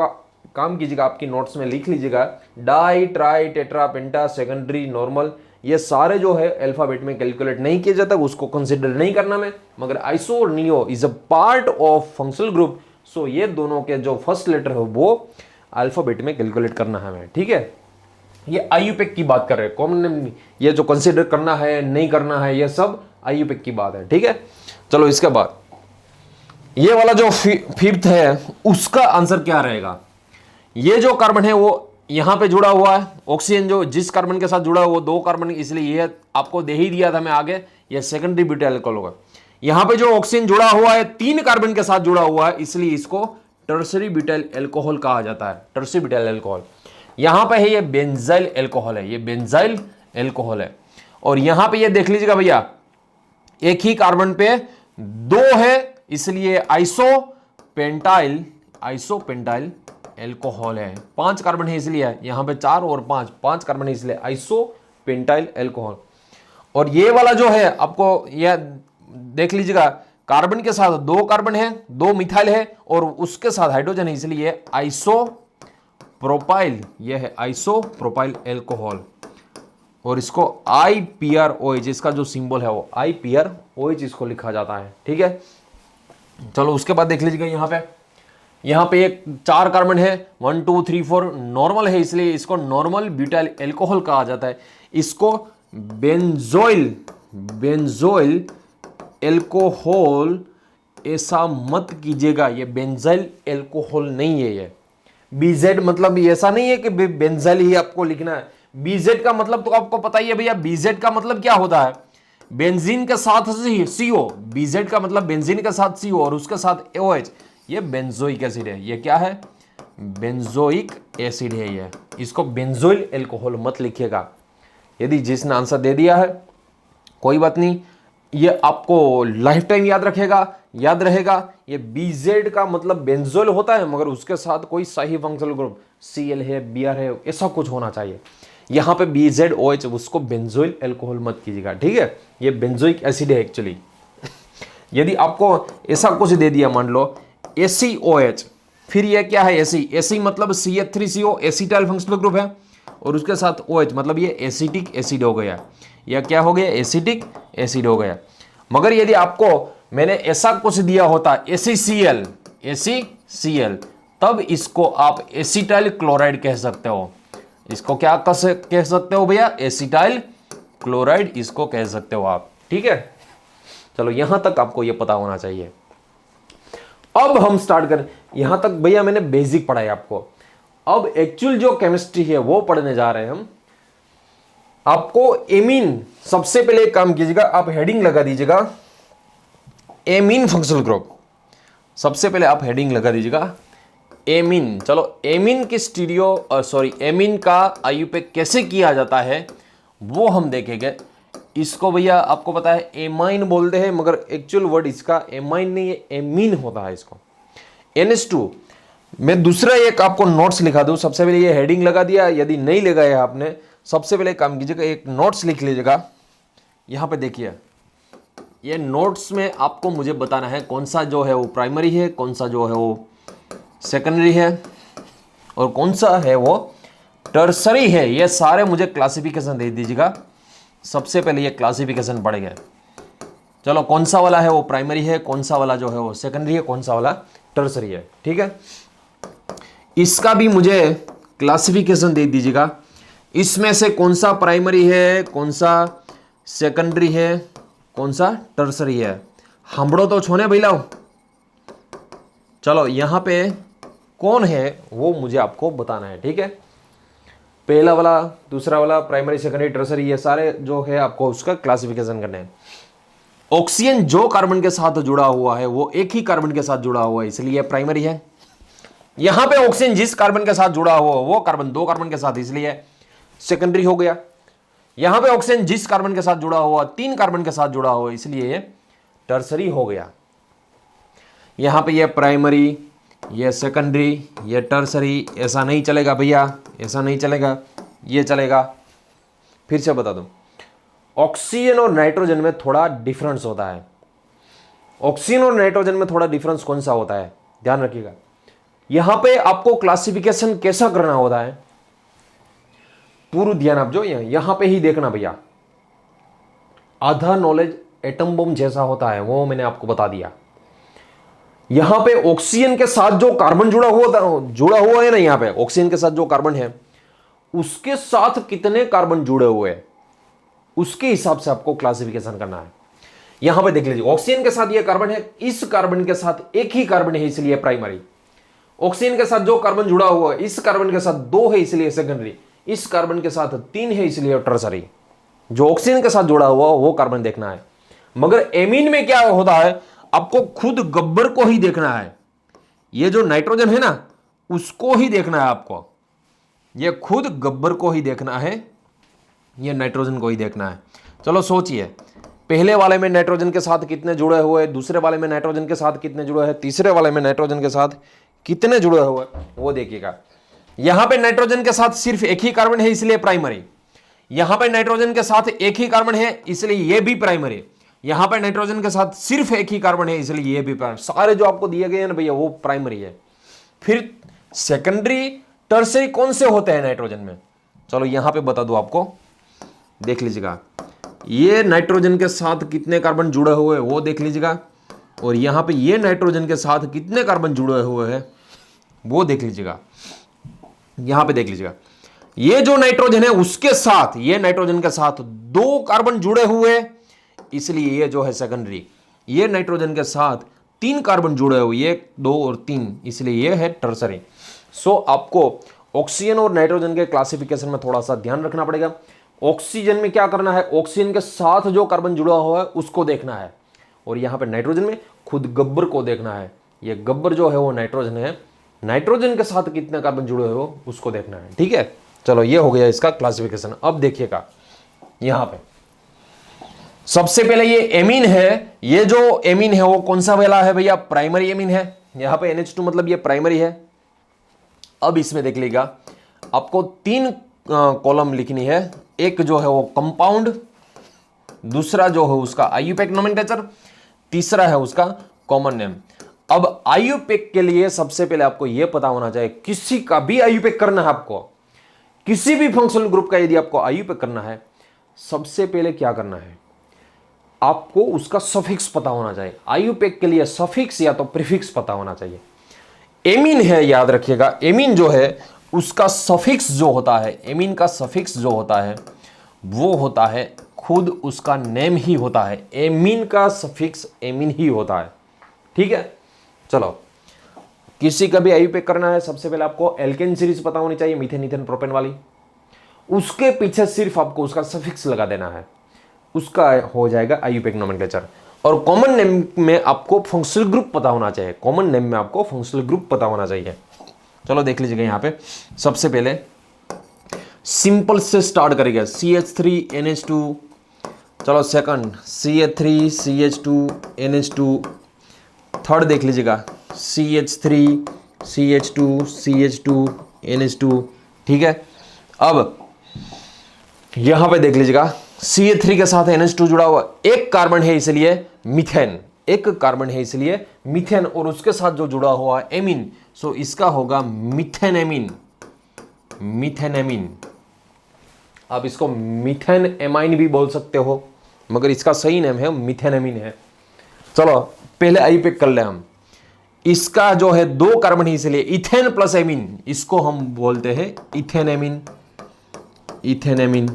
काम कीजिएगा, आपकी नोट्स में लिख लीजिएगा, डाई ट्राई टेट्रा पेंटा सेकेंडरी नॉर्मल, ये सारे जो है अल्फाबेट में कैलकुलेट नहीं किया जाता, उसको कंसीडर नहीं करना में। मगर आइसो और neo is a part of functional group, so ये दोनों के जो फर्स्ट लेटर है वो अल्फाबेट में कैलकुलेट करना है हमें, ठीक है। ये आईयूपैक की बात कर रहे हैं, कॉमन, ये जो कंसीडर करना है नहीं करना है ये सब आईयूपैक की बात है, ठीक है। चलो इसके बाद ये वाला जो फिफ्थ है उसका आंसर क्या रहेगा? ये जो कार्बन है वो यहां पे जुड़ा हुआ है, ऑक्सीजन जो जिस कार्बन के साथ जुड़ा हुआ वो दो कार्बन, इसलिए ये आपको दे ही दिया था मैं आगे, ये सेकेंडरी ब्यूटाइल अल्कोहल होगा। यहां पे जो ऑक्सीजन जुड़ा हुआ है 3 कार्बन के साथ जुड़ा हुआ है, इसलिए इसको टर्सरी ब्यूटाइल अल्कोहल कहा जाता है, टर्सरी ब्यूटाइल अल्कोहल। यहां पे है ये बेंजाइल अल्कोहल है, ये बेंजाइल अल्कोहल है। और यहां पे ये देख लीजिएगा भैया, एक ही कार्बन पे 2 है, इसलिए आइसो पेंटाइल अल्कोहल है। 5 कार्बन है इसलिए यहां पे 4 और 5 कार्बन है इसलिए आइसो पेंटाइल अल्कोहल। और ये वाला जो है आपको यह देख लीजिएगा, कार्बन के साथ 2 कार्बन है, 2 मिथाइल है और उसके साथ हाइड्रोजन है, इसलिए आइसो प्रोपाइल, यह है आइसो प्रोपाइल अल्कोहल। और इसको IPROH, इसका जो सिंबल है वो IPROH इसको लिखा जाता है, ठीक है। चलो उसके बाद देख लीजिएगा, यहां पे एक 4 कार्बन है, 1 2 3 4 नॉर्मल है, इसलिए इसको नॉर्मल ब्यूटाइल अल्कोहल कहा जाता है। इसको बेंजोइल अल्कोहल ऐसा मत कीजिएगा, ये बेंजाइल अल्कोहल नहीं है। ये बीजेड मतलब ऐसा नहीं है कि बेंजाइल ही आपको लिखना है। बीजेड का मतलब तो आपको पता ही है भैया, बीजेड का मतलब क्या होता है? बेंजीन के साथ CO, बीजेड का मतलब बेंजीन के साथ CO और उसके साथ OH, ये बेंजोइक एसिड है। ये क्या है? बेंजोइक एसिड है ये। इसको बेंजोइल अल्कोहल मत लिखिएगा। यदि जिसने आंसर दे दिया है कोई बात नहीं, ये आपको लाइफ टाइम याद याद रहेगा। ये बीजेड का मतलब बेंजोइल होता है, मगर उसके साथ कोई सही फंक्शनल ग्रुप Cl है, Br है, ऐसा कुछ होना चाहिए। यहां पे BZOH, उसको बेंजोइल अल्कोहल मत कीजिएगा, ठीक है। ये बेंजोइक एसिड है एक्चुअली। यदि आपको ऐसा कुछ दे दिया, मान लो ACOH, फिर ये क्या है? AC मतलब CH3CO, एसिटाइल फंक्शनल ग्रुप है, और उसके साथ OH मतलब ये एसिटिक एसिड हो गया। या क्या हो गया? एसिटिक एसिड हो गया। मगर यदि आपको मैंने ऐसा कुछ दिया होता ACCl, तब इसको आप एसिटाइल क्लोराइड कह सकते हो। इसको क्या कह सकते हो भैया? एसिटाइल क्लोराइड इसको कह सकते हो आप, ठीक है। चलो यहां तक आपको ये पता होना चाहिए। अब हम स्टार्ट करें, यहां तक भैया मैंने बेसिक पढ़ाई आपको। अब एक्चुअल जो केमिस्ट्री है वो पढ़ने जा रहे हैं हम। आपको एमीन, सबसे पहले एक काम कीजिएगा, आप हेडिंग लगा दीजिएगा एमीन फंक्शनल ग्रुप। सबसे पहले आप हेडिंग लगा दीजिएगा एमीन। चलो एमीन की एमीन का आईयूपैक कैसे किया जाता है वो हम देखेंगे। इसको भैया आपको पता है एमाइन बोलते हैं, मगर एक्चुअल वर्ड इसका एमाइन नहीं है, एमीन होता है इसको, NH2। मैं दूसरा एक आपको नोट्स लिखा दूं। सबसे पहले ये हेडिंग लगा दिया, यदि नहीं लगाया आपने, सबसे पहले काम कीजिएगा एक नोट्स लिख लीजिएगा। यहां पे देखिए, ये नोट्स में आपको मुझे बताना है कौन सा जो है वो प्राइमरी है, कौन सा जो है वो सेकेंडरी है, और कौन सा है वो टर्सरी है। ये सारे मुझे क्लासिफिकेशन दे दीजिएगा। सबसे पहले ये क्लासिफिकेशन पड़ेगा। चलो कौन सा वाला है वो प्राइमरी है, कौन सा वाला जो है वो सेकेंडरी है, कौन सा वाला टर्सरी है, ठीक है। इसका भी मुझे क्लासिफिकेशन दे दीजिएगा। इसमें से कौन सा प्राइमरी है, कौन सा सेकेंडरी है, कौन सा टर्सरी है, हमड़ो तो छोने भैया। चलो यहां पे कौन है वो मुझे आपको बताना है, ठीक है। पहला वाला, दूसरा वाला, प्राइमरी, सेकेंडरी, टर्सरी, ये सारे जो है आपको उसका क्लासिफिकेशन करना है। ऑक्सीजन जो कार्बन के साथ जुड़ा हुआ है वो एक ही कार्बन के साथ जुड़ा हुआ है, इसलिए प्राइमरी है। यहां पे ऑक्सीजन जिस कार्बन के साथ जुड़ा हुआ वो कार्बन दो कार्बन के साथ, इसलिए सेकेंडरी हो गया। यहां पे ऑक्सीजन जिस कार्बन के साथ जुड़ा हुआ तीन कार्बन के साथ जुड़ा हुआ, इसलिए ये टर्सरी हो गया। यहां पे ये प्राइमरी, ये सेकेंडरी, ये टर्सरी, ऐसा नहीं चलेगा भैया, ऐसा नहीं चलेगा, ये चलेगा। फिर से बता दूं, ऑक्सीजन और नाइट्रोजन में थोड़ा डिफरेंस होता है। ऑक्सीजन और नाइट्रोजन में थोड़ा डिफरेंस कौन सा होता है, ध्यान रखिएगा। यहां पे आपको क्लासिफिकेशन कैसा करना होता है, पूरा ध्यान आप जो यहां पे ही देखना भैया। आधा नॉलेज एटम बम जैसा होता है वो मैंने आपको बता दिया। यहां पे ऑक्सीजन के साथ जो कार्बन जुड़ा हुआ है ना, यहां पे ऑक्सीजन के साथ जो कार्बन है उसके साथ कितने कार्बन जुड़े हुए हैं उसके हिसाब से आपको क्लासिफिकेशन करना है। यहां पे देख लीजिए, ऑक्सीजन के साथ ये कार्बन है, इस कार्बन के साथ एक ही कार्बन है, इसलिए प्राइमरी। ऑक्सीजन के साथ जो कार्बन जुड़ा हुआ है, इस कार्बन के साथ दो है, इसलिए सेकेंडरी। इस कार्बन के साथ तीन है, इसलिए टर्सरी। जो ऑक्सीजन के साथ जुड़ा हुआ वो कार्बन देखना है। मगर एमीन में क्या होता है, आपको खुद गब्बर को ही देखना है। ये जो नाइट्रोजन है ना उसको ही देखना है आपको, ये खुद गब्बर को ही देखना है, ये नाइट्रोजन को ही देखना है। चलो सोचिए, पहले वाले में नाइट्रोजन के साथ कितने जुड़े हुए, दूसरे वाले में नाइट्रोजन के साथ कितने जुड़े हैं, तीसरे वाले में नाइट्रोजन के साथ कितने जुड़े हुए वो देखिएगा। यहां पे नाइट्रोजन के साथ सिर्फ एक ही कार्बन है, इसलिए प्राइमरी। यहां पे नाइट्रोजन के साथ एक ही कार्बन है, इसलिए ये भी प्राइमरी। यहां पे नाइट्रोजन के साथ सिर्फ एक ही कार्बन है, इसलिए ये भी प्राइमरी। सारे जो आपको दिए गए हैं ना भैया वो प्राइमरी है। फिर सेकेंडरी, टर्सरी कौन से होते हैं नाइट्रोजन में, चलो यहां पे बता दो आपको, देख लीजिएगा। ये नाइट्रोजन के साथ कितने कार्बन जुड़े हुए हैं वो देख लीजिएगा, और यहां पे ये नाइट्रोजन के साथ कितने कार्बन जुड़े हुए हैं वो देख लीजिएगा। यहां पे देख लीजिएगा, ये जो नाइट्रोजन है उसके साथ, ये नाइट्रोजन के साथ दो कार्बन जुड़े हुए, इसलिए ये जो है सेकेंडरी। ये नाइट्रोजन के साथ तीन कार्बन जुड़े हुए, एक, दो और तीन, इसलिए ये है टर्सरी। सो आपको ऑक्सीजन और नाइट्रोजन के क्लासिफिकेशन में थोड़ा सा ध्यान रखना पड़ेगा। ऑक्सीजन में क्या करना है, ऑक्सीजन के साथ जो कार्बन जुड़ा हुआ है उसको देखना है, और यहां पे नाइट्रोजन में खुद गब्बर को देखना है। ये गब्बर जो है वो नाइट्रोजन है, नाइट्रोजन के साथ कितने कार्बन जुड़े हुए हो उसको देखना है, ठीक है। चलो ये हो गया इसका क्लासिफिकेशन। अब देखिएगा, यहां पे सबसे पहले ये एमीन है। ये जो एमीन है वो कौन सा वाला है भैया, प्राइमरी एमीन है। यहां पे NH2 मतलब ये प्राइमरी है। अब इसमें देख लीजिएगा, आपको तीन कॉलम लिखनी है। एक जो है वो कंपाउंड, दूसरा जो है उसका आईयूपैक नोमेनक्लेचर, तीसरा है उसका कॉमन नेम। अब आईयूपैक के लिए सबसे पहले आपको यह पता होना चाहिए, किसी का भी आईयूपैक करना है आपको, किसी भी फंक्शनल ग्रुप का यदि आपको आईयूपैक करना है, सबसे पहले क्या करना है, आपको उसका सफिक्स पता होना चाहिए। आईयूपैक के लिए सफिक्स या तो प्रीफिक्स पता होना चाहिए। एमीन है, याद रखिएगा, एमीन जो है उसका सफिक्स जो होता है, एमीन का सफिक्स जो होता है वो होता है खुद उसका नेम ही होता है, एमीन का सफिक्स एमीन ही होता है। ठीक है, चलो किसी का भी आईयूपैक करना है, सबसे पहले आपको एल्केन सीरीज पता होनी चाहिए, मीथेन ईथेन प्रोपेन वाली। उसके पीछे सिर्फ आपको उसका सफिक्स लगा देना है, उसका हो जाएगा आईयूपैक नोमेनक्लेचर। और कॉमन नेम में आपको फंक्शनल ग्रुप पता होना चाहिए, कॉमन नेम में आपको फंक्शनल ग्रुप पता होना चाहिए। चलो देख लीजिएगा यहाँ पे, सबसे पहले सिंपल से स्टार्ट करेगा, CH3NH2। चलो सेकंड CH3CH2NH2। थर्ड देख लीजिएगा CH3CH2CH2NH2। ठीक है, अब यहां पे देख लीजिएगा CH3 के साथ NH2 जुड़ा हुआ, एक कार्बन है इसलिए मीथेन, एक कार्बन है इसलिए मीथेन, और उसके साथ जो जुड़ा हुआ एमीन, सो इसका होगा मीथेन एमीन, मीथेन एमीन। आप इसको मीथेन एमाइन भी बोल सकते हो, मगर इसका सही नेम है मीथेन एमीन है। चलो पहले आईयूपैक कर ले हम। इसका जो है 2 कार्बन है इसलिए इथेन प्लस एमीन, इसको हम बोलते हैं इथेन एमीन, इथेन एमीन।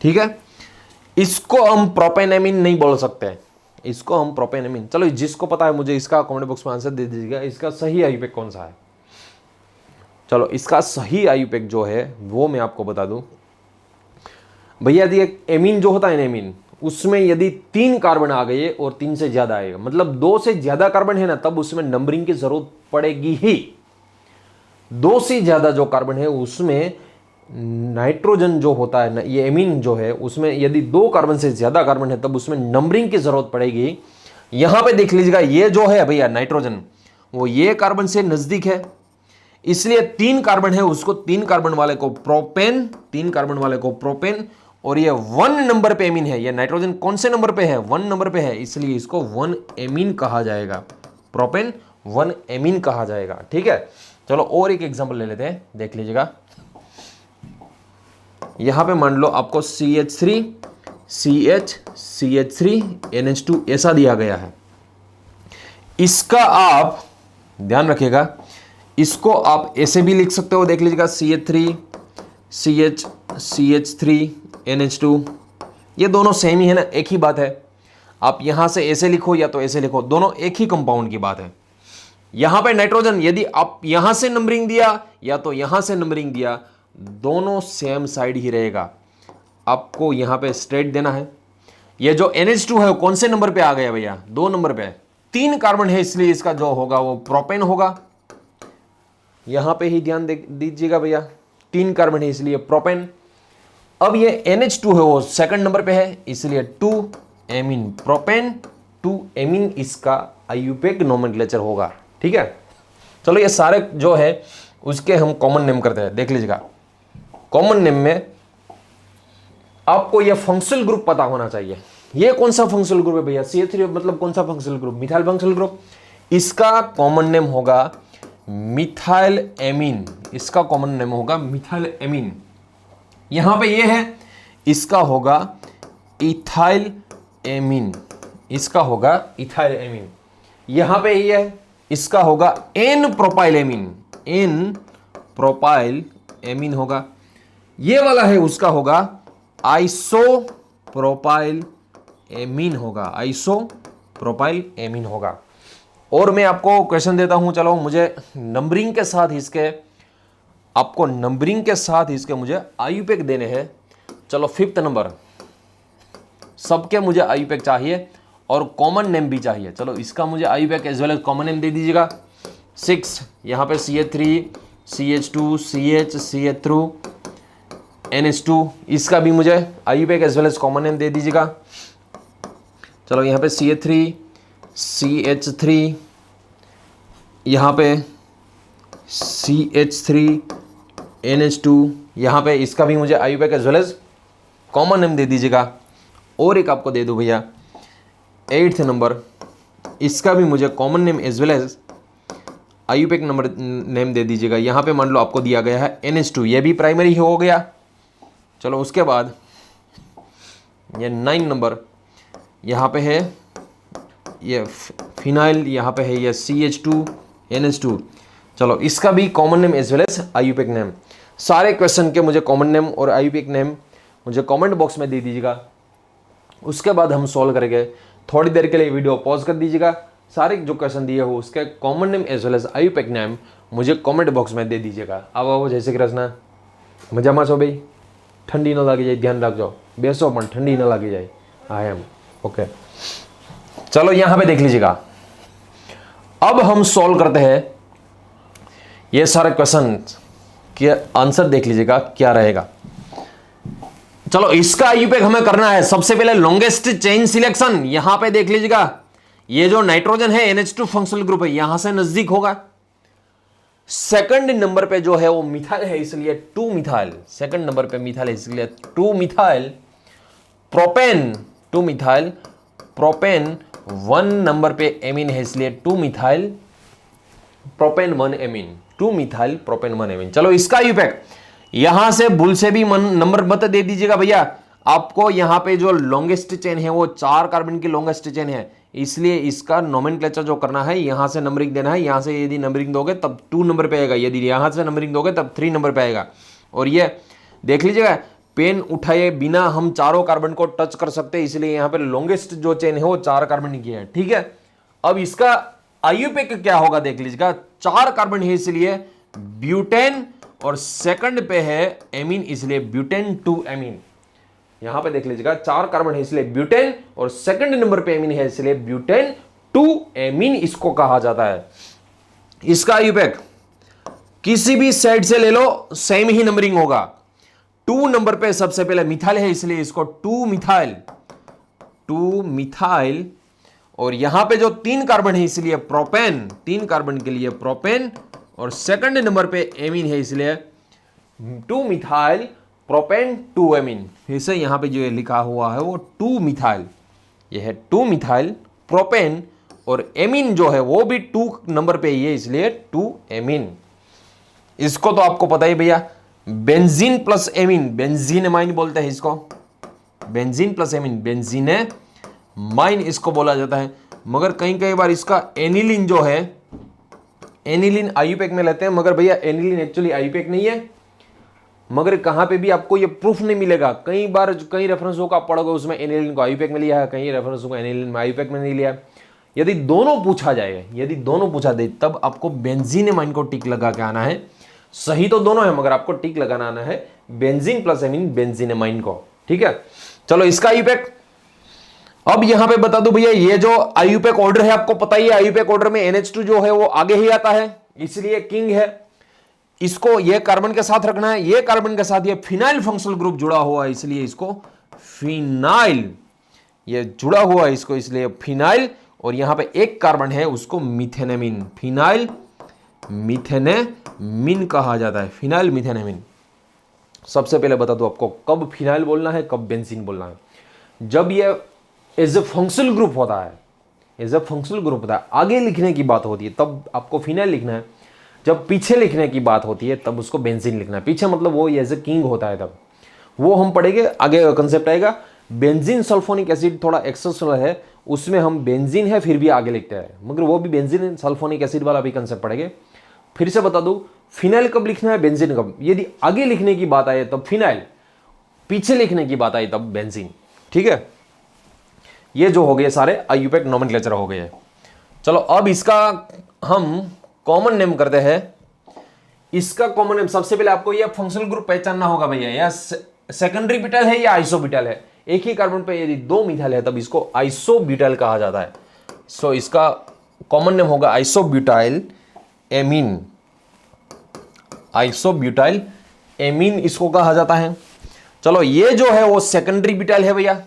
ठीक है, इसको हम प्रोपेन एमीन नहीं बोल सकते, इसको हम प्रोपेन एमीन। चलो जिसको पता है मुझे इसका कमेंट बॉक्स में आंसर दे दीजिएगा, इसका सही आईयूपैक कौन सा है। चलो इसका सही आईयूपैक जो है वो मैं आपको बता दूं भैया। यदि एमीन जो होता है ना एमीन, उसमें यदि 3 कार्बन आ गए और 3 से ज्यादा आएगा, मतलब 2 से ज्यादा कार्बन है ना, तब उसमें नंबरिंग की जरूरत पड़ेगी ही। 2 से ज्यादा जो कार्बन है उसमें नाइट्रोजन जो होता है ना, ये एमीन जो है, उसमें यदि 2 कार्बन से ज्यादा कार्बन है तब उसमें नंबरिंग की जरूरत पड़ेगी। यहां पे देख लीजिएगा, ये जो है भैया नाइट्रोजन, वो ये कार्बन से नजदीक है, इसलिए 3 कार्बन है, उसको 3 कार्बन वाले को प्रोपेन, 3 कार्बन वाले को प्रोपेन, और ये 1 नंबर पे एमीन है। ये नाइट्रोजन कौन से नंबर पे है, 1 नंबर पे है, इसलिए इसको 1 एमीन कहा जाएगा, प्रोपेन 1 एमीन कहा जाएगा। ठीक है, चलो और एक एग्जांपल ले लेते हैं, देख लीजिएगा। यहां पे मान लो आपको CH3 CH CH3 NH2 ऐसा दिया गया है। इसका आप ध्यान रखिएगा, इसको आप ऐसे भी लिख सकते हो, देख लीजिएगा CH3 CH CH3 NH2, ये दोनों सेम ही है ना, एक ही बात है। आप यहां से ऐसे लिखो या तो ऐसे लिखो, दोनों एक ही कंपाउंड की बात है। यहां पे नाइट्रोजन, यदि आप यहां से नंबरिंग दिया या तो यहां से नंबरिंग दिया, दोनों सेम साइड ही रहेगा। आपको यहां पे स्ट्रेट देना है। ये जो NH2 है वो कौन से नंबर पे आ गया भैया, 2 नंबर पे। 3 कार्बन है इसलिए इसका जो होगा वो प्रोपेन होगा। यहां पे ही ध्यान दीजिएगा भैया, 3 कार्बन है इसलिए प्रोपेन। अब ये NH2 है वो सेकंड नंबर पे है, इसलिए 2 एमीन प्रोपेन, 2 एमीन इसका आईयूपैक नोमेनक्लेचर होगा। ठीक है, चलो ये सारे जो है उसके हम कॉमन नेम करते हैं, देख लीजिएगा। कॉमन नेम में आपको ये फंक्शनल ग्रुप पता होना चाहिए। ये कौन सा फंक्शनल ग्रुप है भैया, CH3 मतलब कौन सा functional group, methyl functional group. इसका कॉमन नेम होगा मिथाइल एमीन, इसका कॉमन नेम होगा मिथाइल एमीन। यहां पे ये है, इसका होगा इथाइल एमीन, इसका होगा इथाइल एमीन। यहां पे ये है, इसका होगा N propyl amine, N propyl amine होगा। ये वाला है उसका होगा आइसो प्रोपाइल एमीन होगा, आइसो प्रोपाइल एमीन होगा। और मैं आपको क्वेश्चन देता हूं, चलो मुझे नंबरिंग के साथ इसके, आपको नंबरिंग के साथ इसके मुझे आईयूपैक देने हैं। चलो 5th नंबर, सबके मुझे आईयूपैक चाहिए और कॉमन नेम भी चाहिए। चलो इसका मुझे IUPAC as well as common name दे दीजिएगा। 6 यहां पे CH3 CH2 CH CH3 NH2, इसका भी मुझे IUPAC as well as common name दे दीजिएगा। चलो यहाँ पे CH3 CH3, यहाँ पे CH3 NH2, यहाँ पे इसका भी मुझे IUPAC as well as common name दे दीजिएगा। और एक आपको दे दूँ भैया 8th नंबर, इसका भी मुझे common name as well as IUPAC number name दे दीजिएगा। यहाँ पे मान लो आपको दिया गया है NH2, ये भी प्राइमरी हो गया। चलो उसके बाद ये 9 नंबर, यहाँ पे है ये फिनाइल, यहाँ पे है ये CH2 NH2। चलो इसका भी common name as well as IUPAC name. सारे क्वेश्चन के मुझे कॉमन नेम और आईयूपैक नेम मुझे कमेंट बॉक्स में दे दीजिएगा। उसके बाद हम सॉल्व करेंगे। थोड़ी देर के लिए वीडियो पॉज कर दीजिएगा, सारे जो क्वेश्चन दिए हो उसके common name as well as IUPAC name मुझे कमेंट बॉक्स में दे दीजिएगा। अब आओ, जय श्री कृष्ण, मजाમાં છો ભાઈ? ठंडी न लगी जाए, ध्यान रखो, बेसो पण ठंडी न लगी जाए। I am okay. चलो यहां पे देख लीजिएगा, अब हम सॉल्व करते हैं ये सारे क्वेश्चन के आंसर देख लीजिएगा क्या रहेगा। चलो इसका आईयूपैक हमें करना है। सबसे पहले लॉन्गेस्ट चेन सिलेक्शन, यहां पे देख लीजिएगा, ये जो नाइट्रोजन है NH2 फंक्शनल ग्रुप है, यहां से नजदीक होगा। सेकंड नंबर पे जो है वो मिथाइल है, इसलिए 2 मिथाइल। सेकंड नंबर पे मिथाइल है, इसलिए 2 methyl propane. 2 methyl propane. 1 number पे एमीन है, इसलिए 2 methyl propane 1 amine. 2 methyl propane 1 amine. चलो इसका आईयूपैक यहां से भूल से भी नंबर मत दे दीजिएगा भैया। आपको यहां पे जो लॉन्गेस्ट चेन है वो 4 कार्बन की लॉन्गेस्ट चेन है, इसलिए इसका नोमेनक्लेचर जो करना है, यहां से नंबरिंग देना है। यहां से यदि नंबरिंग दोगे तब 2 नंबर पे आएगा, यदि यहां से नंबरिंग दोगे तब 3 नंबर पे आएगा। और ये देख लीजिएगा, पेन उठाए बिना हम चारों कार्बन को टच कर सकते हैं, इसलिए यहां पे लॉन्गेस्ट जो चेन है वो 4 कार्बन की है। ठीक है, अब इसका आईयूपैक क्या होगा देख लीजिएगा। 4 कार्बन है इसलिए ब्यूटेन, और सेकंड पे है एमीन, इसलिए ब्यूटेन 2 एमीन। यहां पे देख लीजिएगा, 4 कार्बन है इसलिए ब्यूटेन, और सेकंड नंबर पे एमीन है इसलिए ब्यूटेन 2 एमीन इसको कहा जाता है। इसका आईयूपैक किसी भी साइड से ले लो, सेम ही नंबरिंग होगा। 2 नंबर पे सबसे पहले मिथाइल है, इसलिए इसको 2 मिथाइल। 2 मिथाइल, और यहां पे जो 3 कार्बन है इसलिए प्रोपेन। 3 कार्बन के लिए प्रोपेन, और सेकंड नंबर पे एमीन है इसलिए 2 मिथाइल प्रोपेन 2 एमीन। फिर से यहां पे जो ये लिखा हुआ है वो 2 मिथाइल, ये है 2 मिथाइल प्रोपेन, और एमीन जो है वो भी 2 नंबर पे ही है, इसलिए 2 एमीन। इसको तो आपको पता ही भैया, बेंजीन प्लस एमीन, बेंजीनमाइन बोलते हैं इसको। बेंजीन प्लस एमीन, बेंजीनमाइन इसको बोला जाता है। मगर कई कई बार इसका एनिलीन जो है, एनिलीन आईयूपैक में लेते हैं, मगर भैया एनिलीन एक्चुअली आईयूपैक नहीं है। मगर कहां पे भी आपको ये प्रूफ नहीं मिलेगा। कई बार कई रेफरेंसों का पढ़ोगे, उसमें एनिलीन को आईयूपैक में लिया है, कई रेफरेंसों को एनिलीन में आईयूपैक में नहीं लिया। यदि दोनों पूछा जाए, यदि दोनों पूछा दे, तब आपको बेंजीनमाइन को टिक लगा के आना है। सही तो दोनों है, मगर आपको टिक लगाना आना है बेंजीन प्लस एमीन, बेंजीनमाइन को। ठीक है, चलो इसका आईयूपैक अब यहां पे बता दूं भैया, ये जो आईयूपैक ऑर्डर है आपको पता ही है, आईयूपैक ऑर्डर में NH2 जो है वो आगे ही आता है, इसलिए किंग है। इसको ये कार्बन के साथ रखना है, ये कार्बन के साथ ये फिनाइल फंक्शनल ग्रुप जुड़ा हुआ है, इसलिए इसको फिनाइल, ये जुड़ा हुआ है इसको, इसलिए फिनाइल। और यहां पे एक कार्बन है उसको मिथेनेमिन, फिनाइल मिथेनेमिन कहा जाता है, फिनाइल मिथेनेमिन। सबसे पहले बता दो आपको कब फिनाइल बोलना है, कब बेंजीन बोलना है। जब ये एज ए फंक्शनल ग्रुप होता है, एज ए फंक्शनल ग्रुप होता है, आगे लिखने की बात होती है तब आपको फिनाइल लिखना है। जब पीछे लिखने की बात होती है तब उसको बेंजीन लिखना है। पीछे मतलब वो एज ए किंग होता है, तब वो हम पढ़ेंगे, आगे कंसेप्ट आएगा। बेंजीन सल्फोनिक एसिड थोड़ा एक्सेसिव है, उसमें हम बेंजीन है फिर भी आगे लिखते हैं, मगर वो भी बेंजीन सल्फोनिक एसिड वाला भी कंसेप्ट पढ़ेंगे। फिर से बता दूं, फिनाइल कब लिखना है, बेंजीन कब। यदि आगे लिखने की बात आए तब फिनाइल, पीछे लिखने की बात आई तब बेंजीन। ठीक है, ये जो हो गए सारे आईयूपैक नोमेनक्लेचर हो गए। चलो अब इसका हम कॉमन नेम करते हैं। इसका कॉमन नेम सबसे पहले आपको यह फंक्शनल ग्रुप पहचानना होगा भैया, या सेकेंडरी ब्यूटाइल है या आइसोब्यूटाइल है। एक ही कार्बन पे यदि 2 मिथाइल है तब इसको आइसोब्यूटाइल कहा जाता है। सो इसका कॉमन नेम होगा आइसोब्यूटाइल एमीन, आइसोब्यूटाइल एमीन इसको कहा जाता है। चलो ये जो है वो सेकेंडरी ब्यूटाइल है भैया,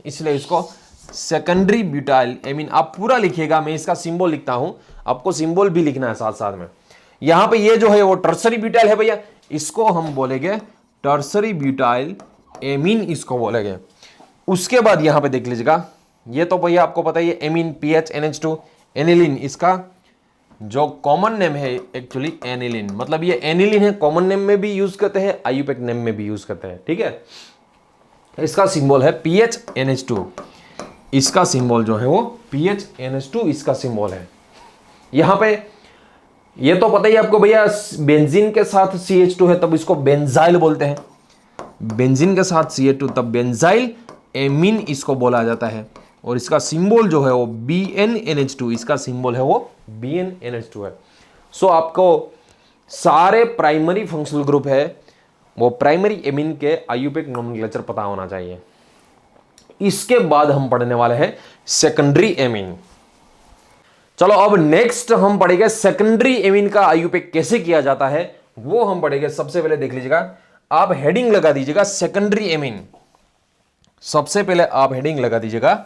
इसलिए इसको सेकेंडरी ब्यूटाइल एमीन। आप पूरा लिखिएगा, मैं इसका सिंबल लिखता हूं, आपको सिंबल भी लिखना है साथ साथ में। यहां पे ये जो है वो टर्सरी ब्यूटाइल है भैया, इसको हम बोलेंगे टर्सरी ब्यूटाइल एमीन, इसको बोलेंगे। उसके बाद यहां पे देख लीजिएगा, ये तो भैया आपको पता ही है, एमीन PH NH2 एनिलीन, इसका जो कॉमन नेम है एक्चुअली एनिलीन, मतलब ये एनिलीन है, कॉमन नेम में भी यूज करते हैं, आईयूपैक नेम में भी यूज करते हैं। ठीक है, इसका सिंबल है PH NH2, इसका सिंबल जो है वो PH NH2 इसका सिंबल है। यहां पे ये तो पता ही आपको भैया, बेंजीन के साथ CH2 है तब इसको बेंजाइल बोलते हैं, बेंजीन के साथ CH2 तब बेंजाइल, एमीन इसको बोला जाता है, और इसका सिंबल जो है वो BnNH2, इसका सिंबल है वो BnNH2 है। सो आपको सारे प्राइमरी फंक्शनल ग्रुप है वो प्राइमरी एमीन के आईयूपीएक नोमेनक्लेचर पता होना चाहिए। इसके बाद हम पढ़ने वाले हैं सेकेंडरी एमीन। चलो अब नेक्स्ट हम पढ़ेंगे सेकेंडरी एमीन का आईयूपीएक कैसे किया जाता है, वो हम पढ़ेंगे। सबसे पहले देख लीजिएगा, आप हेडिंग लगा दीजिएगा सेकेंडरी एमीन। सबसे पहले आप हेडिंग लगा दीजिएगा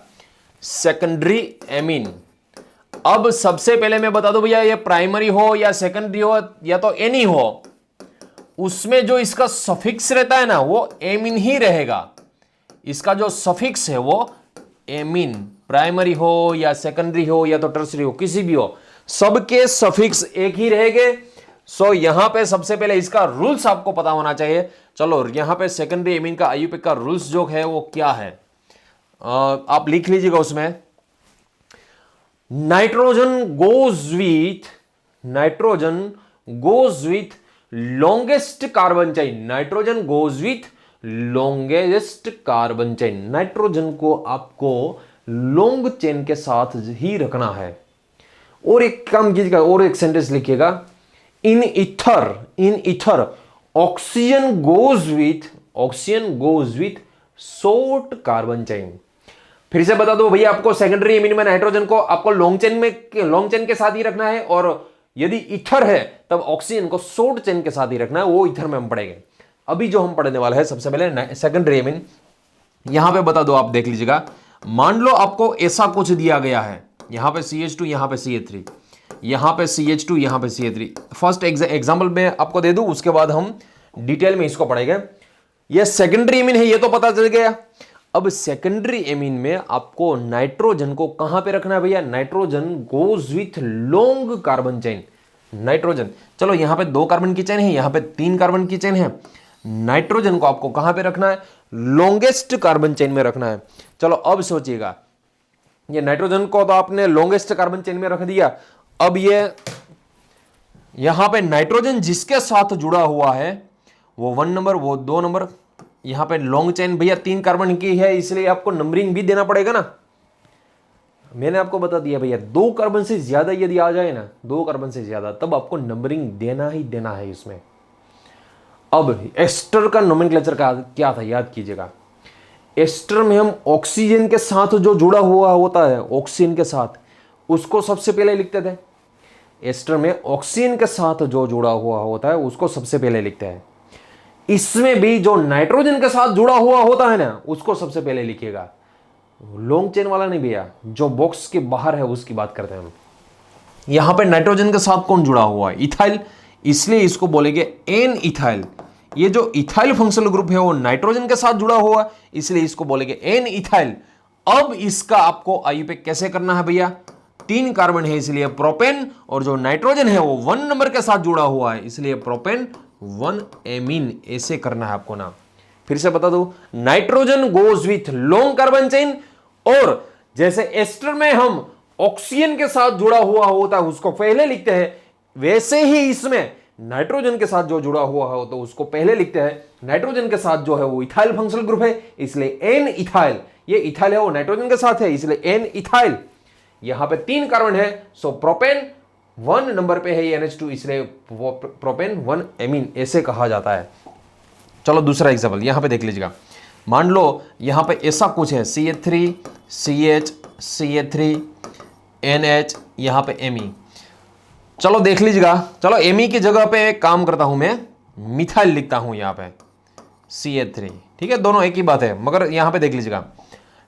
सेकेंडरी एमीन। अब सबसे पहले मैं बता दूं भैया, ये प्राइमरी हो या सेकेंडरी हो या तो एनी हो, उसमें जो इसका सफिक्स रहता है ना वो एमीन ही रहेगा। इसका जो सफिक्स है वो एमीन, प्राइमरी हो या सेकेंडरी हो या तो टर्सरी हो, किसी भी हो, सबके सफिक्स एक ही रहेंगे। सो यहां पे सबसे पहले इसका रूल्स आपको पता होना चाहिए। चलो यहां पे सेकेंडरी एमीन का आईयूपीएक का रूल्स जो है वो क्या है, आप लिख लीजिएगा उसमें। Nitrogen goes with longest carbon chain. Nitrogen goes with longest carbon chain. Nitrogen को आपको लॉन्ग चेन के साथ ही रखना है। और एक काम कीजिएगा, और एक सेंटेंस लिखिएगा, in ether oxygen goes with short carbon chain. फिर से बता दो भैया, आपको सेकेंडरी एमीन में नाइट्रोजन को आपको लॉन्ग चेन के साथ ही रखना है, और यदि ईथर है तब ऑक्सीजन को शॉर्ट चेन के साथ ही रखना है। वो ईथर में हम पढ़ेंगे। अभी जो हम पढ़ने वाला है सबसे पहले सेकेंडरी एमीन। यहां पे बता दो, आप देख लीजिएगा, मान लो आपको ऐसा कुछ दिया गया है, यहां पे CH2, यहां पे CH3, यहां पे CH2, यहां पे CH3। फर्स्ट एग्जांपल में आपको दे दूं, उसके बाद हम डिटेल में इसको पढ़ेंगे। ये सेकेंडरी एमीन है, ये तो पता चल गया। अब सेकेंडरी एमीन में आपको नाइट्रोजन को कहां पे रखना है भैया, nitrogen goes with long carbon chain. Nitrogen, चलो यहां पे 2 कार्बन की चेन है, यहां पे 3 कार्बन की चेन है। नाइट्रोजन को आपको कहां पे रखना है, लॉन्गेस्ट कार्बन चेन में रखना है। चलो अब सोचिएगा, ये नाइट्रोजन को तो आपने लॉन्गेस्ट कार्बन चेन में रख दिया। अब ये यहां पे नाइट्रोजन जिसके साथ जुड़ा हुआ है वो 1 नंबर, वो 2 नंबर। यहां पे लॉन्ग चेन भैया 3 कार्बन की है, इसलिए आपको नंबरिंग भी देना पड़ेगा ना। मैंने आपको बता दिया भैया, 2 कार्बन से ज्यादा यदि आ जाए ना, 2 कार्बन से ज्यादा, तब आपको नंबरिंग देना ही देना है इसमें। अब एस्टर का नोमेनक्लेचर का क्या था, याद कीजिएगा। एस्टर में हम ऑक्सीजन के साथ जो जुड़ा हुआ होता है, ऑक्सीजन के साथ, उसको सबसे पहले लिखते थे। एस्टर में ऑक्सीजन के साथ जो जुड़ा हुआ होता है उसको सबसे पहले लिखते हैं। इसमें भी जो नाइट्रोजन के साथ जुड़ा हुआ होता है ना, उसको सबसे पहले लिखिएगा। लॉन्ग चेन वाला नहीं भैया, जो बॉक्स के बाहर है उसकी बात करते हैं हम। यहां पे नाइट्रोजन के साथ कौन जुड़ा हुआ है, इथाइल, इसलिए इसको बोलेंगे एन इथाइल। ये जो इथाइल फंक्शनल ग्रुप है वो नाइट्रोजन के साथ जुड़ा हुआ है, इसलिए इसको बोलेंगे एन इथाइल। अब इसका आपको आईयूपीएक कैसे करना है भैया, 3 कार्बन है इसलिए प्रोपेन, और जो नाइट्रोजन है वो 1 नंबर के साथ जुड़ा हुआ है, इसलिए प्रोपेन 1 एमीन। ऐसे करना है आपको ना। फिर से बता दो, nitrogen goes with long carbon chain, और जैसे एस्टर में हम ऑक्सीजन के साथ जुड़ा हुआ होता है उसको पहले लिखते हैं, वैसे ही इसमें नाइट्रोजन के साथ जो जुड़ा हुआ हो तो उसको पहले लिखते हैं। नाइट्रोजन के साथ जो है वो इथाइल फंक्शनल ग्रुप है, इसलिए एन इथाइल। ये इथाइल है वो नाइट्रोजन के साथ है, इसलिए एन इथाइल। यहां पे 3 कार्बन है, सो प्रोपेन 1 नंबर पे है ये NH2, इसलिए प्रोपेन 1 एमीन ऐसे कहा जाता है। चलो दूसरा एग्जांपल यहां पे देख लीजिएगा। मान लो यहां पे ऐसा कुछ है, CH3 CH CH3 NH, यहां पे Me। चलो देख लीजिएगा, चलो Me की जगह पे एक काम करता हूं मैं, मिथाइल लिखता हूं यहां पे CH3, ठीक है, दोनों एक ही बात है, मगर यहां पे देख लीजिएगा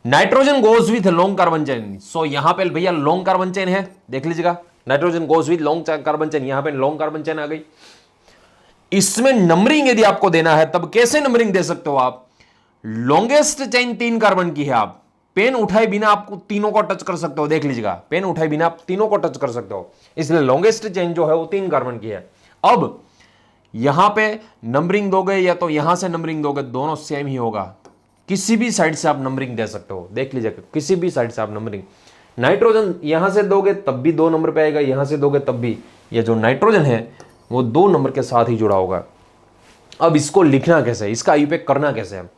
nitrogen goes with long carbon chain. So यहां पे भैया लॉन्ग कार्बन चेन है, देख लीजिएगा, nitrogen goes with long carbon chain, यहां पे लॉन्ग कार्बन चेन आ गई। इसमें नंबरिंग यदि आपको देना है तब कैसे नंबरिंग दे सकते हो आप, लॉन्गेस्ट चेन 3 कार्बन की है, आप पेन उठाए बिना आपको तीनों को टच कर सकते हो, देख लीजिएगा, पेन उठाए बिना आप तीनों को टच कर सकते हो, इसलिए लॉन्गेस्ट चेन जो है वो 3 कार्बन की है। अब यहां पे नंबरिंग दोगे या तो यहां से नंबरिंग दोगे, दोनों सेम ही होगा, किसी भी साइड से आप नंबरिंग दे सकते हो, देख लीजिएगा, किसी भी साइड से आप नंबरिंग। नाइट्रोजन यहां से दोगे तब भी 2 नंबर पे आएगा, यहां से दोगे तब भी, ये जो नाइट्रोजन है वो 2 नंबर के साथ ही जुड़ा होगा। अब इसको लिखना कैसे, इसका आईयूपीएक करना कैसे है,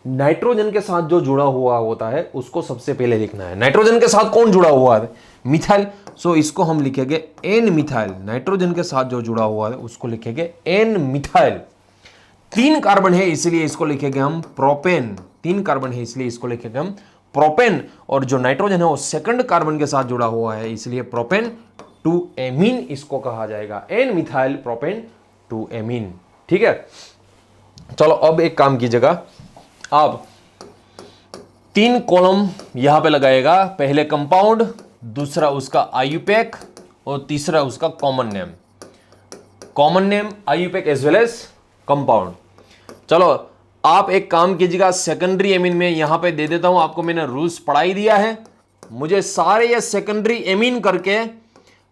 नाइट्रोजन के साथ जो जुड़ा हुआ होता है उसको सबसे पहले लिखना है। नाइट्रोजन के साथ कौन जुड़ा हुआ है? मिथाइल। सो इसको हम लिखेंगे एन मिथाइल। नाइट्रोजन के साथ जो जुड़ा हुआ है उसको लिखेंगे एन मिथाइल। 3 कार्बन है इसलिए इसको लिखेंगे हम प्रोपेन। 3 कार्बन है इसलिए इसको लिखेंगे हम प्रोपेन। और जो नाइट्रोजन है वो सेकंड कार्बन के साथ जुड़ा हुआ है इसलिए प्रोपेन 2 एमीन इसको कहा जाएगा। N methyl propane 2 amine. ठीक है, चलो अब एक काम कीजिएगा, आप 3 कॉलम यहां पे लगाएगा। पहले कंपाउंड, दूसरा उसका आईयूपैक और तीसरा उसका common name. Common name, IUPAC as well as compound. चलो आप एक काम कीजिएगा, सेकेंडरी एमीन में यहां पे दे देता हूं आपको, मैंने रूल्स पढ़ाई दिया है। मुझे सारे ये सेकेंडरी एमीन करके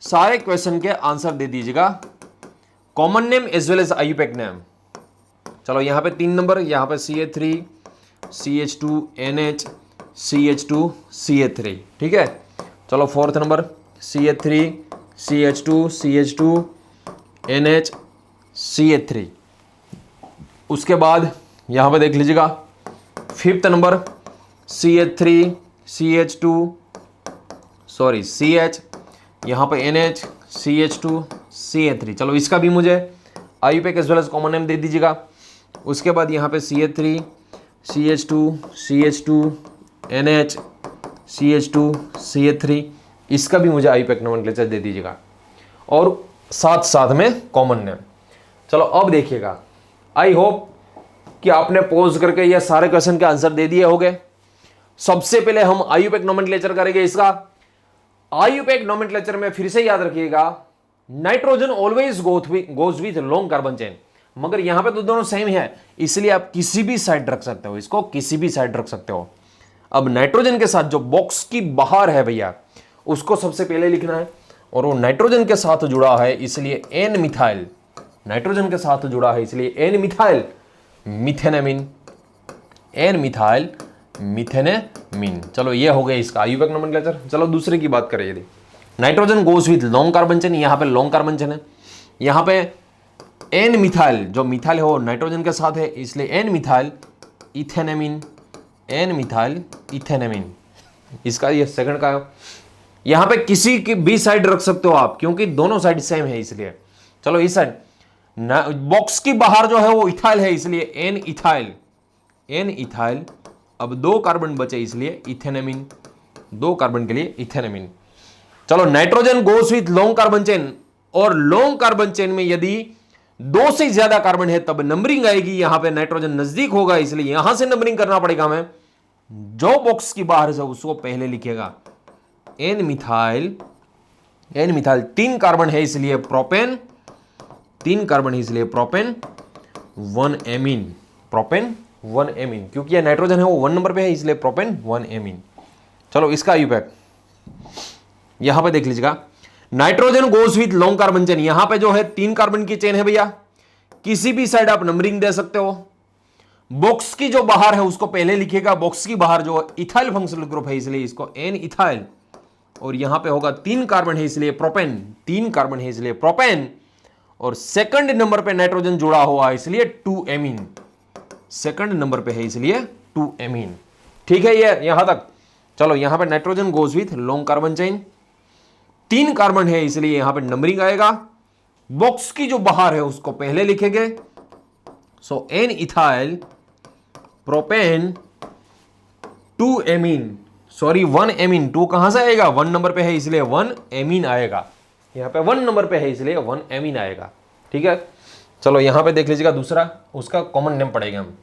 सारे क्वेश्चन के आंसर दे दीजिएगा, common name as well as IUPAC name. चलो यहां पे 3 नंबर, यहां पे CH3 CH2 NH CH2 CH3। ठीक है, चलो 4th number CH3 CH2 CH2 NH CH3। उसके बाद यहां पे देख लीजिएगा 5th number CH3 CH2 CH, यहां पे NH CH2 CH3। चलो इसका भी मुझे IUPAC as well as common name दे दीजिएगा। उसके बाद यहां पे CH3 CH2 CH2 NH CH2 CH3, इसका भी मुझे आईयूपैक नोमेनक्लेचर दे दीजिएगा और साथ साथ में कॉमन नेम। चलो अब देखिएगा, आई होप कि आपने पॉज करके ये सारे क्वेश्चन के आंसर दे दिए होंगे। सबसे पहले हम आईयूपैक नोमेनक्लेचर करेंगे इसका। आईयूपैक नोमेनक्लेचर में फिर से याद रखिएगा, nitrogen always goes with long carbon chain, मगर यहां पे तो दोनों सेम है इसलिए आप किसी भी साइड रख सकते हो, इसको किसी भी साइड रख सकते हो। अब नाइट्रोजन के साथ जो बॉक्स की बाहर है भैया उसको सबसे पहले लिखना है और वो नाइट्रोजन के साथ जुड़ा है इसलिए एन मिथाइल। नाइट्रोजन के साथ जुड़ा है इसलिए एन मिथाइल मिथेनामिन, एन मिथाइल मिथेनामिन। चलो ये हो गया इसका आईयूपैक नोमेनक्लेचर। चलो दूसरे की बात करें, यदि nitrogen goes with long carbon chain, यहां पे लॉन्ग कार्बन चेन है, यहां पे एन मिथाइल, जो मिथाइल है वो नाइट्रोजन के साथ है इसलिए एन मिथाइल इथेनामिन, एन मिथाइल इथेनामिन। इसका ये सेकंड का है। यहां पे किसी की भी साइड रख सकते हो आप क्योंकि दोनों साइड सेम है इसलिए। चलो इस साइड बॉक्स की बाहर जो है वो इथाइल है इसलिए एन इथाइल, एन इथाइल। अब 2 कार्बन बचे इसलिए इथेनामिन, 2 कार्बन के लिए इथेनामिन। चलो nitrogen goes with long carbon chain और लॉन्ग कार्बन चेन में यदि 2 से ज्यादा कार्बन है तब नंबरिंग आएगी। यहां पे नाइट्रोजन नजदीक होगा इसलिए यहां से नंबरिंग करना पड़ेगा हमें। जो बॉक्स की बाहर है उसको पहले लिखिएगा N methyl, N methyl 3 carbon है इसलिए प्रोपेन, 3 कार्बन है इसलिए प्रोपेन 1 एमीन, प्रोपेन 1 एमीन, क्योंकि यह नाइट्रोजन है वो 1 नंबर पे है इसलिए प्रोपेन 1 एमीन। चलो इसका आईयूपैक यहां पे देख लीजिएगा, nitrogen goes with long carbon chain, यहां पे जो है 3 कार्बन की चेन है भैया, किसी भी साइड आप नंबरिंग दे सकते हो। बॉक्स की जो बाहर है उसको पहले लिखिएगा, बॉक्स की बाहर जो इथाइल फंक्शनल ग्रुप है इसलिए इसको एन इथाइल, और यहां पे होगा 3 कार्बन है इसलिए प्रोपेन, 3 कार्बन है इसलिए प्रोपेन, और सेकंड नंबर पे नाइट्रोजन जुड़ा हुआ है इसलिए 2 एमीन, सेकंड नंबर पे है इसलिए 2 एमीन। ठीक है ये यहां तक। चलो यहां पे nitrogen goes with long carbon chain, 3 carbon है इसलिए यहां पे नंबरिंग आएगा। बॉक्स की जो बाहर है उसको पहले लिखेंगे, so N ethyl propane 2 amine, sorry 1 amine, 2 कहां से आएगा, 1 नंबर पे है इसलिए 1 एमीन आएगा, यहां पे 1 नंबर पे है इसलिए 1 एमीन आएगा। ठीक है, चलो यहां पे देख लीजिएगा दूसरा, उसका कॉमन नेम पढ़ेंगे हम।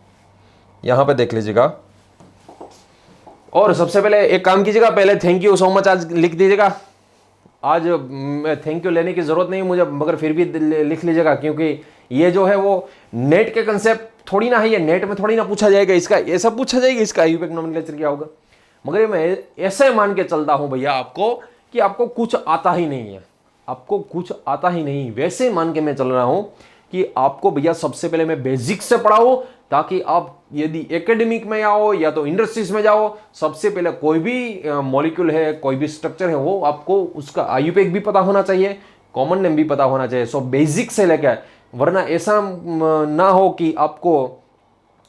यहां पे देख लीजिएगा, और सबसे पहले एक काम कीजिएगा, पहले थैंक यू सो मच आज लिख दीजिएगा। आज थैंक यू लेने की जरूरत नहीं मुझे, मगर फिर भी लिख लीजिएगा क्योंकि ये जो है वो नेट के कंसेप्ट थोड़ी ना है, ये नेट में थोड़ी ना पूछा जाएगा इसका, ये सब पूछा जाएगा इसका आईयूपैक नोमेनक्लेचर क्या होगा। मगर मैं ऐसे मान के चलता हूं भैया आपको कि आपको कुछ आता ही नहीं है, आपको कुछ आता ही नहीं, वैसे मान के मैं चल रहा हूं कि आपको भैया सबसे पहले मैं बेसिक से पढ़ाऊं ताकि आप यदि एकेडमिक में आओ या तो इंडस्ट्रीज में जाओ, सबसे पहले कोई भी मॉलिक्यूल है, कोई भी स्ट्रक्चर है, वो आपको उसका आईयूपैक भी पता होना चाहिए, कॉमन नेम भी पता होना चाहिए। सो बेसिक से लेकर, वरना ऐसा ना हो कि आपको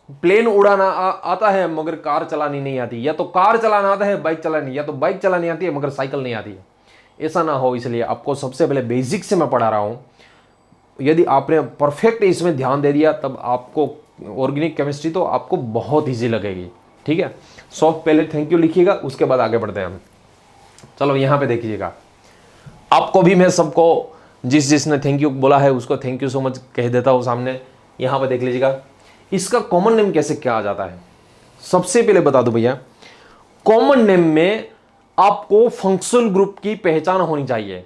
प्लेन उड़ाना आता है मगर कार चलानी नहीं आती, या तो कार चलाना आता है बाइक चलानी, या तो बाइक चलानी आती है मगर साइकिल नहीं आती है। ऐसा ना हो, इसलिए आपको सबसे पहले बेसिक से मैं पढ़ा रहा हूं। यदि आपने परफेक्ट इसमें ध्यान दे दिया तब आपको ऑर्गेनिक केमिस्ट्री तो आपको बहुत ईजी लगेगी। ठीक है, सो पहले थैंक यू लिखिएगा, उसके बाद आगे बढ़ते हैं हम। चलो यहां पे देखिएगा, आपको भी मैं सबको जिसने थैंक यू बोला है उसको थैंक यू सो मच कह देता हूं सामने। यहां पे देख लीजिएगा, इसका कॉमन नेम कैसे क्या आ जाता है। सबसे पहले बता दो भैया, कॉमन नेम में आपको फंक्शनल ग्रुप की पहचान होनी चाहिए।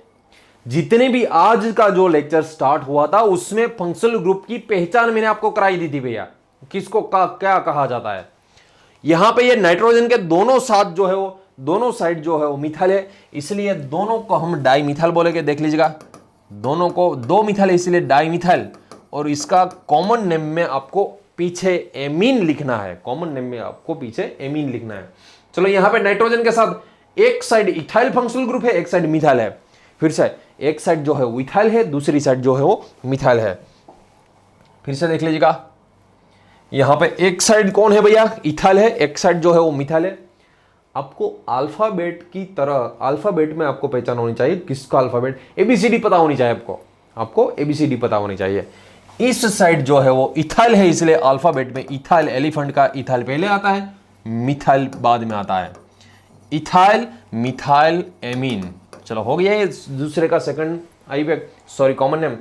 जितने भी आज का जो लेक्चर स्टार्ट हुआ था उसमें फंक्शनल ग्रुप की पहचान मैंने आपको कराई दी थी भैया, किसको क्या कहा जाता है। यहां पे ये नाइट्रोजन के दोनों साथ जो है वो दोनों साइड जो है वो मिथाइल है, इसलिए दोनों को हम डाई मिथाइल बोलेंगे। देख लीजिएगा, दोनों को दो मिथाइल है इसलिए डाई मिथाइल, और इसका कॉमन नेम में आपको पीछे एमीन लिखना है। कॉमन नेम में आपको पीछे एमीन लिखना है। चलो यहां पे नाइट्रोजन के साथ एक साइड इथाइल फंक्शनल ग्रुप है, एक साइड मिथाइल है। फिर से एक साइड जो है वो इथाइल है, दूसरी साइड जो है वो मिथाइल है। फिर से देख लीजिएगा, यहां पे एक साइड कौन है भैया, इथाइल है, एक साइड जो है वो मिथाइल है। आपको अल्फाबेट की तरह अल्फाबेट में आपको पहचान होनी चाहिए, किसका अल्फाबेट, एबीसीडी पता होनी चाहिए आपको एबीसीडी पता होनी चाहिए। इस साइड जो है वो इथाइल है, इसलिए अल्फाबेट में इथाइल, एलिफेंट का इथाइल पहले आता है, मिथाइल बाद में आता है। इथाइल मिथाइल एमीन, चलो हो गया ये दूसरे का सेकंड सॉरी कॉमन नेम।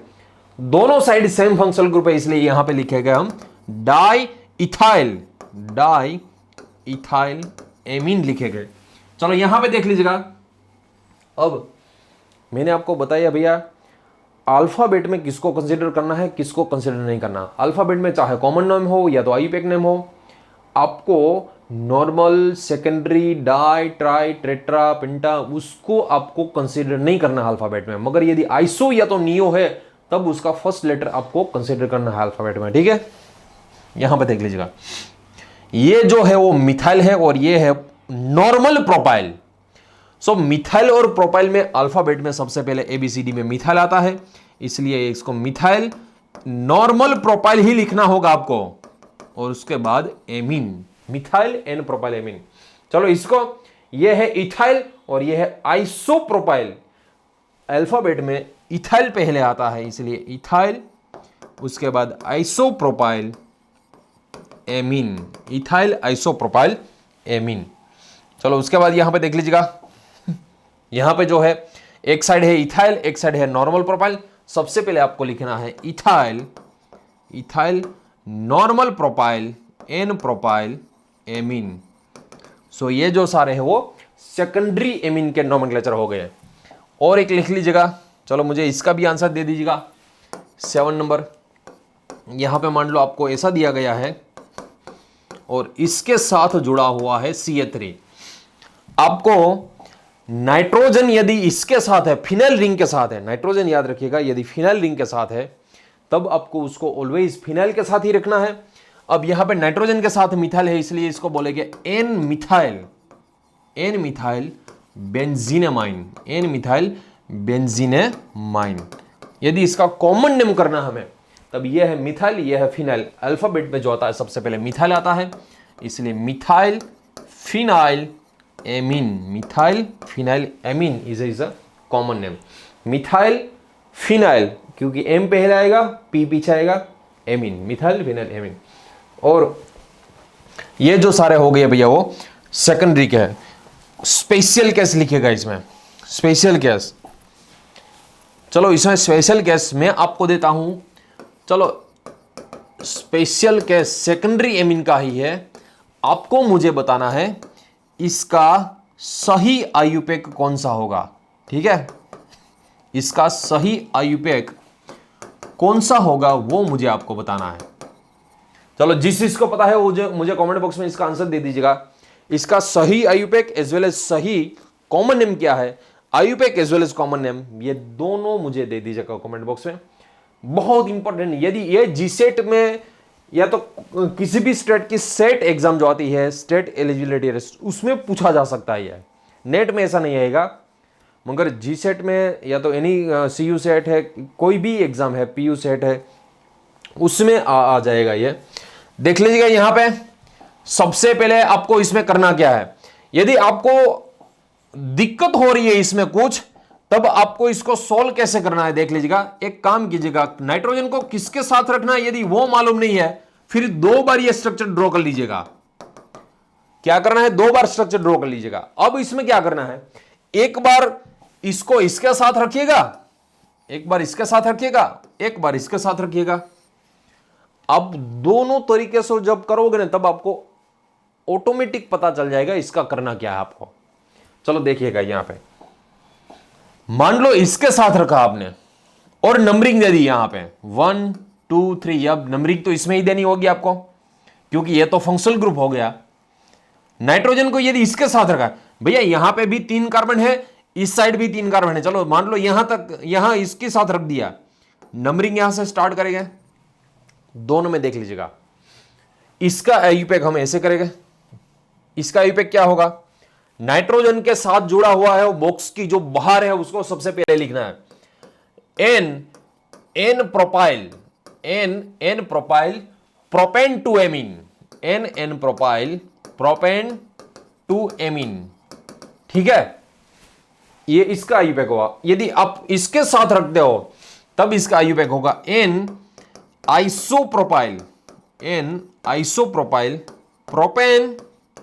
दोनों साइड सेम फंक्शनल ग्रुप है, इसलिए यहां पे लिखेगा हम डाई इथाइल एमीन लिखेंगे। चलो यहां पे देख लीजिएगा, अब मैंने आपको बताया भैया अल्फाबेट में किसको कंसीडर करना है, किसको कंसीडर नहीं करना। अल्फाबेट में चाहे कॉमन नेम हो या तो आईयूपैक नेम हो, आपको normal, secondary, di, tri, tetra, penta उसको आपको कंसीडर नहीं करना है अल्फाबेट में। मगर यदि आइसो या तो नियो है तब उसका फर्स्ट लेटर आपको कंसीडर करना है अल्फाबेट में। ठीक है, यहां पे देख लीजिएगा, ये जो है वो मिथाइल है और ये है नॉर्मल प्रोपाइल। सो मिथाइल और प्रोपाइल में अल्फाबेट में सबसे पहले एबीसीडी में मिथाइल आता है, इसलिए इसको मिथाइल नॉर्मल प्रोपाइल ही लिखना होगा आपको, और उसके बाद amine, methyl N propyl amine. चलो इसको, ये है इथाइल और ये है आइसोप्रोपाइल। अल्फाबेट में इथाइल पहले आता है, इसलिए इथाइल, उसके बाद isopropyl amine, ethyl isopropyl amine. चलो उसके बाद यहां पे देख लीजिएगा, यहां पे जो है एक साइड है इथाइल, एक साइड है नॉर्मल प्रोपाइल। सबसे पहले आपको लिखना है ethyl normal propyl N propyl amine. So ये जो सारे हैं वो सेकेंडरी एमीन के नोमेनक्लेचर हो गए। और एक लिख लीजिएगा, चलो मुझे इसका भी आंसर दे दीजिएगा। 7 नंबर यहां पे मान लो आपको ऐसा दिया गया है और इसके साथ जुड़ा हुआ है CH3। आपको नाइट्रोजन यदि इसके साथ है, फिनाइल रिंग के साथ है, नाइट्रोजन याद रखिएगा, यदि फिनाइल रिंग के साथ है तब आपको उसको ऑलवेज फिनाइल के साथ ही रखना है। अब यहां पे नाइट्रोजन के साथ मिथाइल है, इसलिए इसको बोलेंगे एन मिथाइल बेंजीनेमाइन। यदि इसका कॉमन नेम करना हमें तब यह है मिथाइल, यह है फिनाइल। अल्फाबेट में जो आता है सबसे पहले मिथाइल आता है, इसलिए methyl phenyl amine is a common name. Methyl phenyl, क्योंकि एम पहले आएगा, पी पीछे आएगा, एमीन, मिथाइल फिनाइल एमीन। और ये जो सारे हो गए भैया वो सेकेंडरी के है। स्पेशल केस लिखिएगा इसमें, स्पेशल केस। चलो इसमें स्पेशल केस मैं आपको देता हूं। चलो स्पेशल केस सेकेंडरी एमीन का ही है, आपको मुझे बताना है इसका सही आईयूपैक कौन सा होगा। ठीक है, इसका सही आईयूपैक कौन सा होगा वो मुझे आपको बताना है। चलो जिस चीज को पता है वो मुझे कमेंट बॉक्स में इसका आंसर दे दीजिएगा। इसका सही आईयूपैक एज वेल एज सही कॉमन नेम क्या है, IUPAC as well as common name, ये दोनों मुझे दे दीजिएगा कमेंट बॉक्स में। बहुत इंपॉर्टेंट, यदि ये जीसेट में या तो किसी भी स्टेट की सेट एग्जाम जो आती है, स्टेट एलिजिबिलिटी टेस्ट, उसमें पूछा जा सकता है। नेट में ऐसा नहीं आएगा, मगर जी सेट में या तो एनी CU सेट है, कोई भी एग्जाम है, PU सेट है, उसमें आ जाएगा ये। देख लीजिएगा यहां पे सबसे पहले आपको इसमें करना क्या है, यदि आपको दिक्कत हो रही है इसमें कुछ, तब आपको इसको सोल्व कैसे करना है देख लीजिएगा। एक काम कीजिएगा, नाइट्रोजन को किसके साथ रखना है यदि वो मालूम नहीं है, फिर 2 बार ये स्ट्रक्चर ड्रॉ कर लीजिएगा। क्या करना है, 2 बार स्ट्रक्चर ड्रॉ कर लीजिएगा। अब इसमें क्या करना है, एक बार इसको इसके साथ रखिएगा, एक बार इसके साथ रखिएगा, एक बार इसके साथ रखिएगा। अब दोनों तरीके से जब करोगे ना तब आपको ऑटोमेटिक पता चल जाएगा इसका करना क्या है आपको। चलो देखिएगा यहां पे, मान लो इसके साथ रखा आपने और नंबरिंग दे दी यहां पे 1 2 3। अब नंबरिंग तो इसमें ही देनी होगी आपको, क्योंकि ये तो फंक्शनल ग्रुप हो गया। नाइट्रोजन को यदि इसके साथ रखा, भैया यहां पे भी 3 कार्बन है, इस साइड भी 3 कार्बन है, चलो मान लो यहां तक, यहां इसके साथ रख दिया, नंबरिंग यहां से स्टार्ट करेंगे। दोनों में देख लीजिएगा, इसका आईयूपैक हम ऐसे करेंगे, इसका आईयूपैक क्या होगा, नाइट्रोजन के साथ जुड़ा हुआ है वो बॉक्स की जो बाहर है उसको सबसे पहले लिखना है N propyl, N propyl propane two amine, N propyl propane two amine. ठीक है, ये इसका आईयूपैक होगा। यदि आप इसके साथ रखते हो तब इसका आईयूपैक होगा N isopropyl, N isopropyl propane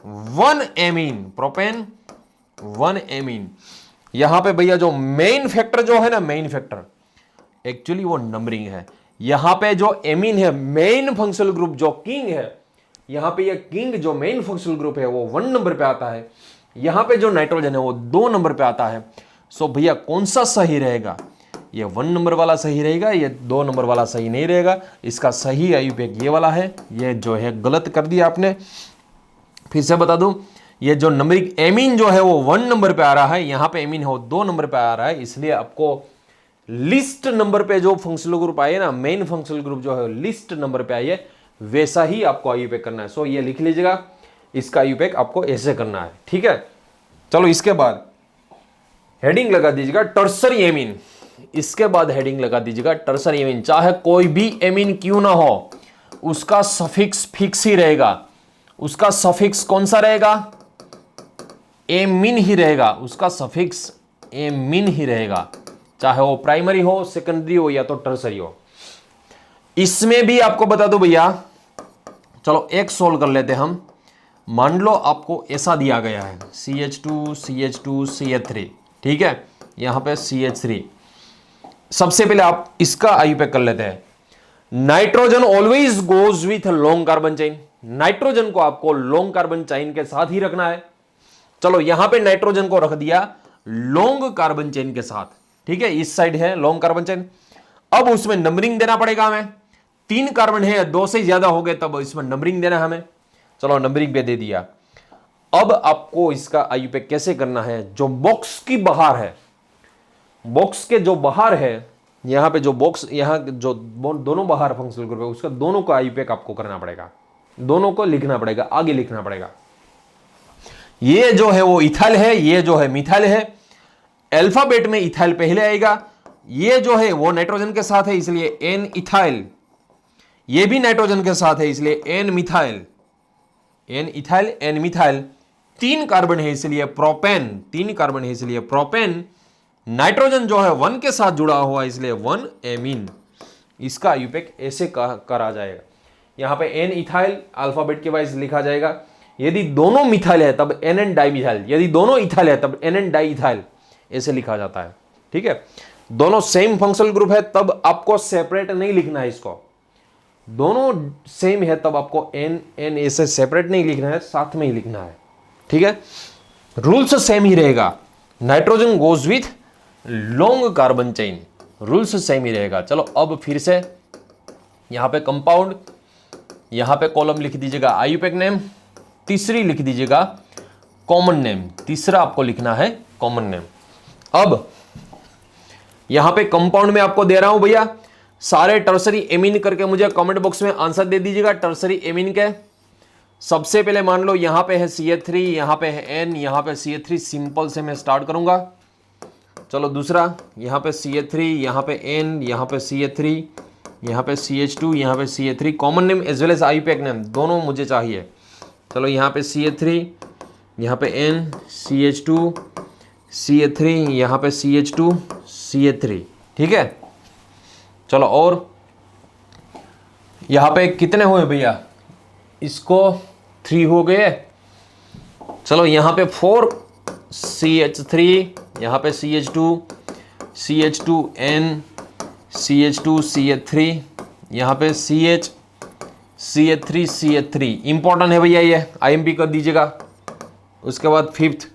1 amine, propane 1 amine. यहां पे भैया जो मेन फैक्टर जो है ना, मेन फैक्टर एक्चुअली वो नंबरिंग है। यहां पे जो एमीन है मेन फंक्शनल ग्रुप जो किंग है, यहां पे ये किंग जो मेन फंक्शनल ग्रुप है वो 1 नंबर पे आता है, यहां पे जो नाइट्रोजन है वो 2 नंबर पे आता है। सो भैया कौन सा सही रहेगा, ये 1 नंबर वाला सही रहेगा, ये 2 नंबर वाला सही नहीं रहेगा। इसका सही आईयूपैक ये वाला है, ये जो है गलत कर दिया आपने। फिर से बता दूं, ये जो नंबरिंग एमीन जो है वो 1 नंबर पे आ रहा है, यहां पे एमीन है वो 2 नंबर पे आ रहा है, इसलिए आपको लिस्ट नंबर पे जो फंक्शनल ग्रुप आए ना, मेन फंक्शनल ग्रुप जो है लिस्ट नंबर पे आइए, वैसा ही आपको आईयूपैक करना है। सो ये लिख लीजिएगा, इसका आईयूपैक आपको ऐसे करना है। ठीक है, चलो इसके बाद हेडिंग लगा दीजिएगा टर्सरी एमीन, इसके बाद हेडिंग लगा दीजिएगा टर्सरी एमीन। चाहे कोई भी एमीन क्यों ना हो, उसका सफिक्स फिक्स ही रहेगा। उसका सफिक्स कौन सा रहेगा, एमीन ही रहेगा, उसका सफिक्स एमीन ही रहेगा, चाहे वो प्राइमरी हो, सेकेंडरी हो या तो टर्सरी हो। इसमें भी आपको बता दो भैया, चलो एक सोल्व कर लेते हम। मान लो आपको ऐसा दिया गया है CH2 CH2 CH3, ठीक है, यहां पे CH3। सबसे पहले आप इसका आईयूपैक कर लेते हैं। Nitrogen always goes with long carbon chain, nitrogen को आपको लॉन्ग कार्बन चेन के साथ ही रखना है। चलो यहां पे नाइट्रोजन को रख दिया लॉन्ग कार्बन चेन के साथ, ठीक है, इस साइड है लॉन्ग कार्बन चेन। अब उसमें नंबरिंग देना पड़ेगा हमें, 3 कार्बन है, 2 से ज्यादा हो गए तब इसमें नंबरिंग देना हमें। चलो नंबरिंग पे दे दिया। अब आपको इसका आईयूपैक कैसे करना है, जो बॉक्स की बाहर है, बॉक्स के जो बाहर है, यहां पे जो बॉक्स, यहां जो दोनों बाहर फंक्शनल ग्रुप है उसका दोनों का आईयूपैक आपको करना पड़ेगा, दोनों को लिखना पड़ेगा, आगे लिखना पड़ेगा। ये जो है वो इथाइल है, ये जो है मिथाइल है, अल्फाबेट में इथाइल पहले आएगा। ये जो है वो नाइट्रोजन के साथ है इसलिए एन इथाइल, ये भी नाइट्रोजन के साथ है इसलिए N methyl, N ethyl N methyl. 3 carbon है इसलिए प्रोपेन, 3 कार्बन है इसलिए प्रोपेन। नाइट्रोजन जो है 1 के साथ जुड़ा हुआ इसलिए 1 एमीन। इसका आईयूपैक ऐसे करा जाएगा। यहां पे एन इथाइल अल्फाबेट के वाइज लिखा जाएगा। यदि दोनों मिथाइल है तब एन एन डाई मिथाइल, यदि दोनों इथाइल है तब एन एन डाई इथाइल, ऐसे लिखा जाता है। ठीक है, दोनों सेम फंक्शनल ग्रुप है तब आपको सेपरेट नहीं लिखना है, इसको दोनों सेम है तब आपको एन एन ऐसे सेपरेट नहीं लिखना है, साथ में ही लिखना है। ठीक है, रूल्स सेम ही रहेगा। Nitrogen goes with long carbon chain, rules same ही रहेगा। चलो अब फिर से यहां पे कंपाउंड, यहां पे कॉलम लिख दीजिएगा आईयूपैक नेम, तीसरी लिख दीजिएगा कॉमन नेम, तीसरा आपको लिखना है कॉमन नेम। अब यहां पे कंपाउंड में आपको दे रहा हूं भैया, सारे टर्सरी एमीन करके मुझे कमेंट बॉक्स में आंसर दे दीजिएगा टर्सरी एमीन के। सबसे पहले मान लो यहां पे है CH3, यहां पे है N, यहां पे CH3, सिंपल से मैं स्टार्ट करूंगा। चलो दूसरा, यहां पे CH3, यहां पे N, यहां पे CH3, यहाँ पे CH2, यहाँ पे CH3, common name as well as IUPAC name दोनों मुझे चाहिए। चलो यहाँ पे CH3, यहाँ पे N, CH2, CH3, यहाँ पे CH2, CH3, ठीक है। चलो और यहाँ पे कितने हुए भैया, इसको 3 हो गए। चलो यहाँ पे 4 CH3, यहाँ पे CH2, CH2N, CH2, CH3, यहाँ पे CH3, CH3 इंपॉर्टेंट है भैया, ये IMP कर दीजिएगा। उसके बाद 5th,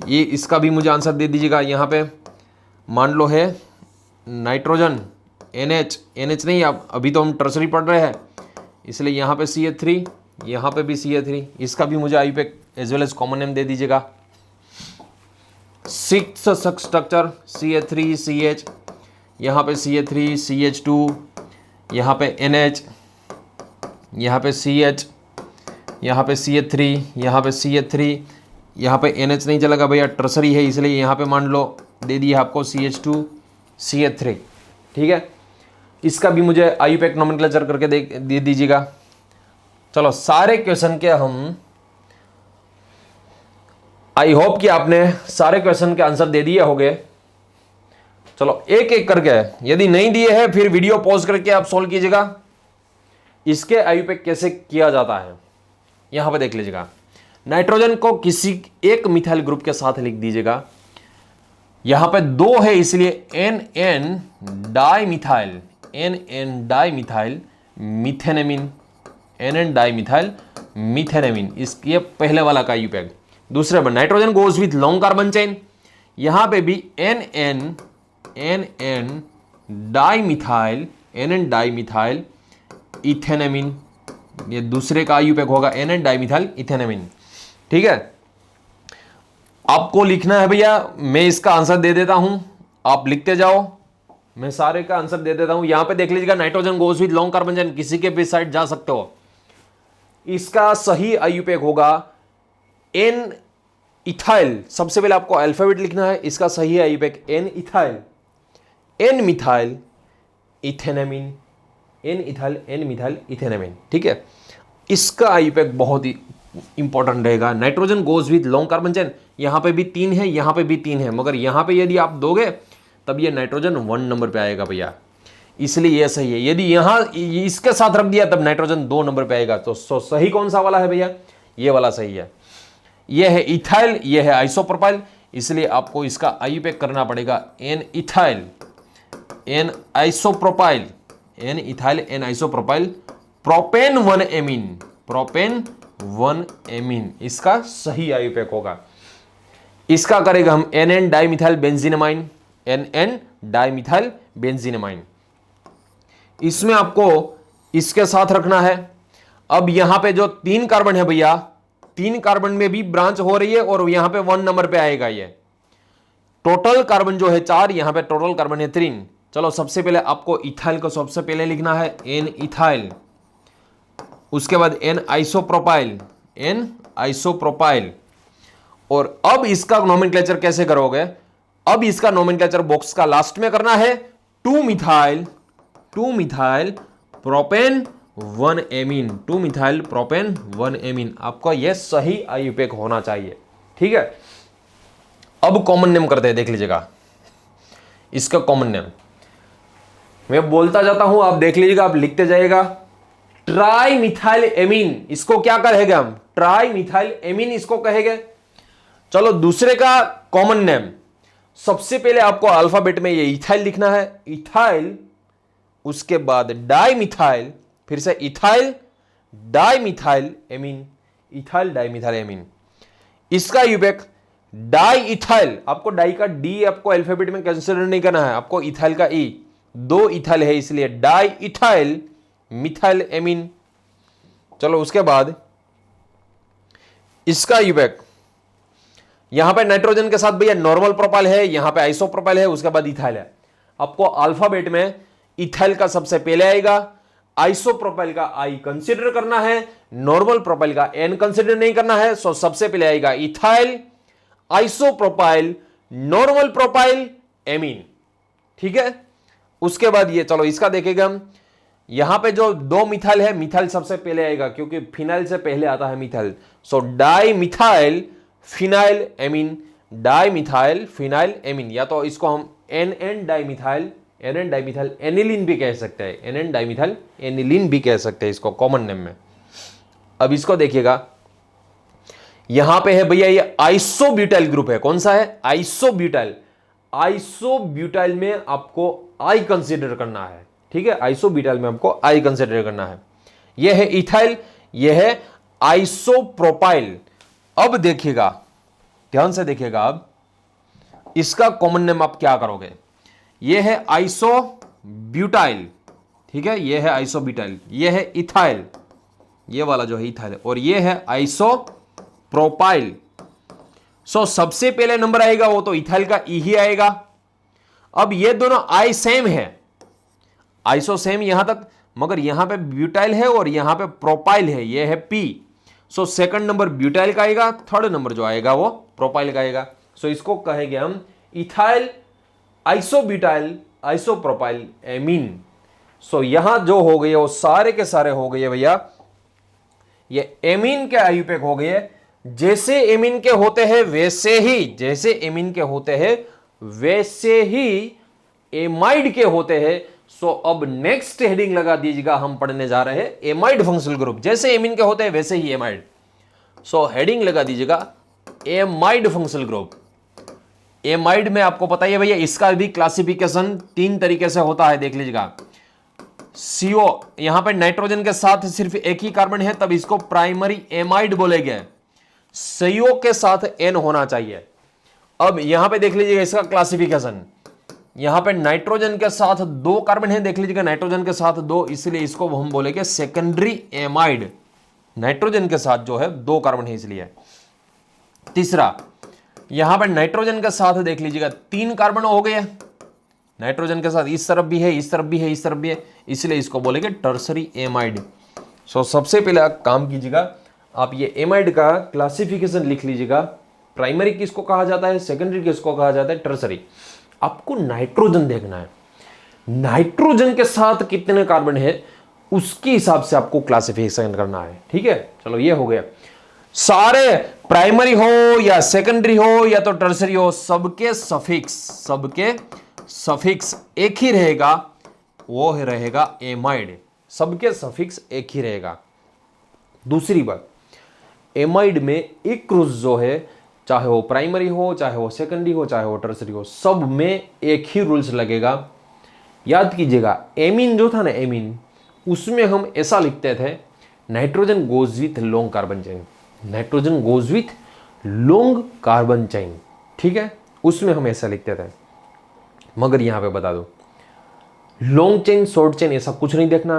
ये इसका भी मुझे आंसर दे दीजिएगा। यहाँ पे मान लो है नाइट्रोजन NH नहीं, अब अभी तो हम टर्सरी पढ़ रहे हैं, इसलिए यहाँ पे CH3, यहाँ पे भी CH3, इसका भी मुझे IUPAC as well as common name दे दीजिएगा। 6th स्ट्रक्चर CH3, CH, यहाँ पे CH3, CH2, यहाँ पे NH, यहाँ पे CH, यहाँ पे CH3, यहाँ पे CH3, यहाँ पे NH नहीं चलेगा भैया, टर्सरी है, इसलिए यहाँ पे मान लो दे दिया आपको CH2, CH3, ठीक है। इसका भी मुझे IUPAC नोमेनक्लेचर करके दे दीजिएगा। चलो सारे क्वेश्चन के हम, आई होप कि आपने सारे क्वेश्चन के आंसर दे दिए होंगे। चलो एक एक करके, यदि नहीं दिए हैं फिर वीडियो पॉज करके आप सॉल्व कीजिएगा। इसके IUPAC कैसे किया जाता है यहां पे देख लीजिएगा। नाइट्रोजन को किसी एक मिथाइल ग्रुप के साथ लिख दीजिएगा। यहां पे 2 है इसलिए NN dimethyl, NN dimethyl methanamine, NN dimethyl methanamine, इसके पहले वाला का IUPAC। दूसरे में nitrogen goes with long carbon chain, यहां पे भी NN dimethyl, NN dimethyl ethanamine, ये दूसरे का IUPAC होगा NN डाइमिथाइल इथेनेमिन, ठीक है। आपको लिखना है भैया, मैं इसका आंसर दे देता हूं, आप लिखते जाओ, मैं सारे का आंसर दे देता हूं। यहां पे देख लीजिएगा, nitrogen goes with long carbon chain, किसी के भी साइड जा सकते हो। इसका सही IUPAC होगा N इथाइल, सबसे पहले आपको अल्फाबेट लिखना है, इसका सही IUPAC N ethyl, N methyl ethanamine, N ethyl, N methyl ethanamine, ठीक है। इसका IUPAC बहुत ही इंपॉर्टेंट रहेगा। Nitrogen goes with long carbon chain, यहां पे भी 3 है, यहां पे भी 3 है, मगर यहां पे यदि आप दोगे तब ये नाइट्रोजन 1 नंबर पे आएगा भैया, इसलिए ये सही है। यदि यहां इसके साथ रख दिया तब नाइट्रोजन 2 नंबर पे आएगा। तो सही कौन सा वाला है भैया, ये वाला सही है। ये है इथाइल, ये है आइसोप्रोपाइल, इसलिए आपको इसका IUPAC करना पड़ेगा N ethyl, N isopropyl, N ethyl, N isopropyl, propane 1 amine, propane 1 amine, इसका सही IUPAC होगा। इसका करेगा हम NN डाइमिथाइल बेंजीनमाइन, NN डाइमिथाइल बेंजीनमाइन, इसमें आपको इसके साथ रखना है। अब यहां पे जो 3 कार्बन है भैया, 3 कार्बन में भी ब्रांच हो रही है और यहां पे 1 नंबर पे आएगा। ये टोटल कार्बन जो है 4, यहां पे टोटल कार्बन है 3। चलो सबसे पहले आपको इथाइल को सबसे पहले लिखना है N इथाइल, उसके बाद N आइसोप्रोपाइल, N आइसोप्रोपाइल, और अब इसका नोमेनक्लेचर कैसे करोगे, अब इसका नोमेनक्लेचर बॉक्स का लास्ट में करना है 2 methyl propane 1 amine, 2 methyl propane 1 amine, आपका यह सही IUPAC होना चाहिए, ठीक है। अब कॉमन नेम करते हैं, देख लीजिएगा इसका कॉमन नेम मैं बोलता जाता हूं, आप देख लीजिएगा, आप लिखते जाइएगा। ट्राई मिथाइल एमीन, इसको क्या कहेंगे हम, ट्राई मिथाइल एमीन इसको कहेंगे। चलो दूसरे का कॉमन नेम, सबसे पहले आपको अल्फाबेट में ये इथाइल लिखना है, इथाइल, उसके बाद डाइमिथाइल, फिर से ethyl dimethyl amine, ethyl dimethyl amine. इसका IUPAC डाई इथाइल, आपको डाई का डी आपको अल्फाबेट में कंसीडर नहीं करना है, आपको इथाइल का ई, 2 इथाइल है इसलिए डाई इथाइल मिथाइल एमीन। चलो उसके बाद इसका IUPAC, यहां पे नाइट्रोजन के साथ भैया नॉर्मल प्रोपाइल है, यहां पे आइसोप्रोपाइल है, उसके बाद इथाइल है। आपको अल्फाबेट में इथाइल का सबसे पहले आएगा, आइसोप्रोपाइल का आई कंसीडर करना है, नॉर्मल प्रोपाइल का N कंसीडर नहीं करना है। सो सबसे पहले आएगा ethyl, isopropyl, normal propyl, amine, ठीक है। उसके बाद ये, चलो इसका देखेगा हम। यहां पे जो दो मिथाइल है, मिथाइल सबसे पहले आएगा क्योंकि फिनाइल से पहले आता है methyl. So di methyl phenyl amine, di methyl phenyl amine, या तो इसको हम एन एन डाइमिथाइल एनिलीन भी कह सकते हैं, एन एन डाइमिथाइल एनिलीन भी कह सकते हैं इसको कॉमन नेम में। अब इसको देखिएगा, यहां पे है भैया ये आइसोब्यूटाइल ग्रुप है। कौन सा है? आइसोब्यूटाइल। आइसोब्यूटाइल में आपको आई कंसीडर करना है, ठीक है, आइसोब्यूटाइल में आपको आई कंसीडर करना है। यह है इथाइल, यह है आइसोप्रोपाइल। अब देखिएगा, ध्यान से देखिएगा, अब इसका कॉमन नेम आप क्या करोगे? यह है आइसोब्यूटाइल, ठीक है, यह है आइसोब्यूटाइल, यह है इथाइल, ये वाला जो है इथाइल, और यह है आइसोप्रोपाइल। सो सबसे पहले नंबर आएगा वो तो इथाइल का ई ही आएगा। अब ये दोनों आई सेम है, आइसो सेम यहां तक, मगर यहां पे ब्यूटाइल है और यहां पे प्रोपाइल है, ये है P. So second number butyl का आएगा, थर्ड नंबर जो आएगा वो प्रोपाइल का आएगा। सो इसको कहेंगे हम इथाइल आइसोब्यूटाइल आइसोप्रोपाइल एमीन। सो यहां जो हो गए वो सारे के सारे हो गए भैया ये एमीन के आयुपेक हो गए। जैसे एमीन के होते हैं वैसे ही, जैसे एमीन के होते हैं वैसे ही एमाइड के होते हैं। सो अब नेक्स्ट हेडिंग लगा दीजिएगा, हम पढ़ने जा रहे हैं एमाइड फंक्शनल ग्रुप। जैसे एमीन के होते हैं वैसे ही एमाइड। सो हेडिंग लगा दीजिएगा एमाइड फंक्शनल ग्रुप। एमाइड में आपको पता ही है भैया, इसका भी क्लासिफिकेशन 3 तरीके से होता है, देख लीजिएगा। CO, यहां पे नाइट्रोजन के साथ सिर्फ एक ही कार्बन है तब इसको प्राइमरी एमाइड बोलेंगे। CO के साथ N होना चाहिए। अब यहां पे देख लीजिएगा इसका क्लासिफिकेशन, यहां पे नाइट्रोजन के साथ 2 कार्बन है, देख लीजिएगा नाइट्रोजन के साथ 2, इसलिए इसको हम बोलेंगे सेकेंडरी एमाइड। नाइट्रोजन के साथ जो है 2 कार्बन है इसलिए। तीसरा, यहां पर नाइट्रोजन के साथ देख लीजिएगा 3 कार्बन हो गए, नाइट्रोजन के साथ इस तरफ भी है, इस तरफ भी है, इस तरफ भी है, इसलिए इसको बोलेंगे टर्सरी एमाइड। सो सबसे पहले आप काम कीजिएगा, आप ये एमाइड का क्लासिफिकेशन लिख लीजिएगा। प्राइमरी किसको कहा जाता है, सेकेंडरी किसको कहा जाता है, टर्सरी। आपको नाइट्रोजन देखना है, नाइट्रोजन के साथ कितने कार्बन है उसके हिसाब से आपको क्लासिफिकेशन करना है, ठीक है। चलो ये हो गया। सारे प्राइमरी हो या सेकेंडरी हो या तो टर्सरी हो, सबके सफिक्स एक ही रहेगा, वो रहेगा एमाइड। सबके सफिक्स एक ही रहेगा। दूसरी बात, एमाइड में एक क्रूज जो है, चाहे वो प्राइमरी हो, चाहे वो सेकेंडरी हो, चाहे वो टर्सरी हो, सब में एक ही रूल्स लगेगा। याद कीजिएगा, एमीन जो था ना, एमीन, उसमें हम ऐसा लिखते थे, nitrogen goes with long carbon chain, nitrogen goes with long carbon chain, ठीक है, उसमें हम ऐसा लिखते थे। मगर यहां पे बता दो, लॉन्ग चेन शॉर्ट चेन ऐसा कुछ नहीं देखना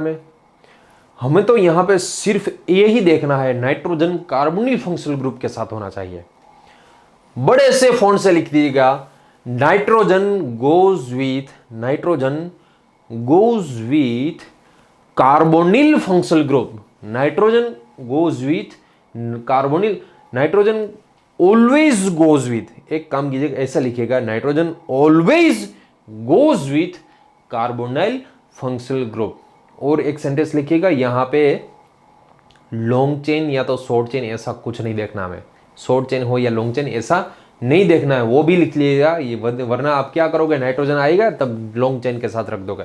हमें तो यहां पे सिर्फ ये ही देखना है, नाइट्रोजन कार्बोनिल फंक्शनल ग्रुप के साथ होना चाहिए। बड़े से फॉन्ट से लिख दीजिएगा, nitrogen goes with carbonyl functional group, nitrogen goes with carbonyl, nitrogen always goes with, एक काम कीजिएगा ऐसा लिखिएगा, nitrogen always goes with carbonyl functional group. और एक सेंटेंस लिखिएगा, यहां पे लॉन्ग चेन या तो शॉर्ट चेन ऐसा कुछ नहीं देखना हमें, शॉर्ट चेन हो या लॉन्ग चेन ऐसा नहीं देखना है, वो भी लिख लीजिएगा। ये वरना आप क्या करोगे, नाइट्रोजन आएगा तब लॉन्ग चेन के साथ रख दोगे।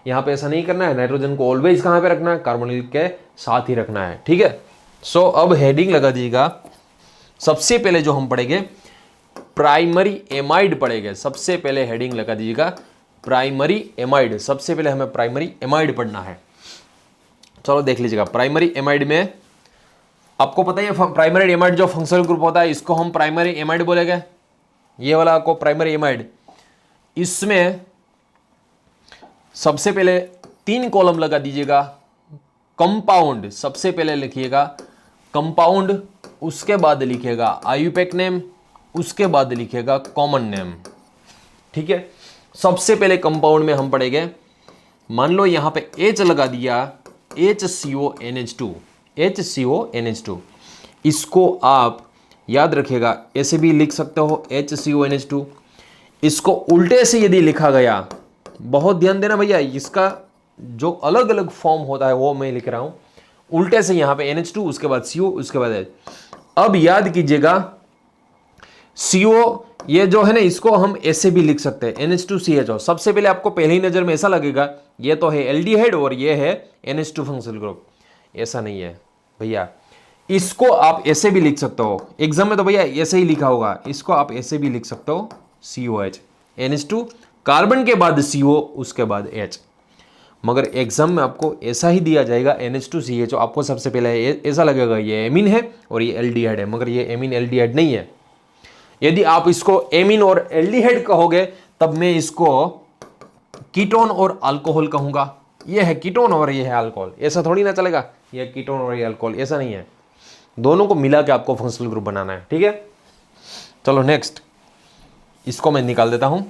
यहां पे ऐसा नहीं करना है, नाइट्रोजन को ऑलवेज कहां पे रखना है, कार्बोनिल के साथ ही रखना है, ठीक है। सो अब हेडिंग लगा दीजिएगा। सबसे पहले जो हम पढ़ेंगे प्राइमरी एमाइड पढ़ेंगे। सबसे पहले हेडिंग लगा दीजिएगा प्राइमरी एमाइड। सबसे पहले हमें प्राइमरी एमाइड पढ़ना है। चलो देख लीजिएगा, प्राइमरी एमाइड में आपको पता है प्राइमरी एमाइड जो फंक्शनल ग्रुप होता है इसको हम प्राइमरी एमाइड बोलेंगे। ये वाला आपको प्राइमरी एमाइड, इसमें सबसे पहले 3 कॉलम लगा दीजिएगा। कंपाउंड सबसे पहले लिखिएगा कंपाउंड, उसके बाद लिखिएगा आयुपेक नेम, उसके बाद लिखिएगा कॉमन नेम, ठीक है। सबसे पहले कंपाउंड में हम पढ़ेंगे, मान लो यहां पे H लगा दिया, HCONH2, इसको आप याद रखिएगा, ऐसे भी लिख सकते हो HCONH2। इसको उल्टे से यदि लिखा गया, बहुत ध्यान देना भैया, इसका जो अलग अलग फॉर्म होता है वो मैं लिख रहा हूं उल्टे से। यहां पे NH2, उसके बाद CO, उसके बाद H। अब याद कीजिएगा CO ये जो है ना, इसको हम ऐसे भी लिख सकते हैं NH2CHO। सबसे पहले आपको पहली नजर में ऐसा लगेगा ये तो है एल्डिहाइड और ये है NH2 फंक्शनल ग्रुप। ऐसा नहीं है भैया, इसको आप ऐसे भी लिख सकते हो। एग्जाम में तो भैया ऐसे ही लिखा होगा, इसको आप ऐसे भी लिख सकते हो COH, NH2 कार्बन के बाद CO, उसके बाद H। मगर एग्जाम में आपको ऐसा ही दिया जाएगा NH2CHO। आपको सबसे पहले ऐसा लगेगा ये एमीन है और ये एल्डिहाइड है, मगर ये एमीन एल्डिहाइड नहीं है। यदि आप इसको एमीन और एल्डिहाइड कहोगे तब मैं इसको कीटोन और अल्कोहल कहूंगा। ये है कीटोन और ये है अल्कोहल। ऐसा थोड़ी ना चलेगा, ये कीटोन और ये अल्कोहल, ऐसा नहीं है। दोनों को मिला के आपको फंक्शनल ग्रुप बनाना है, ठीक है। चलो नेक्स्ट, इसको मैं निकाल देता हूं।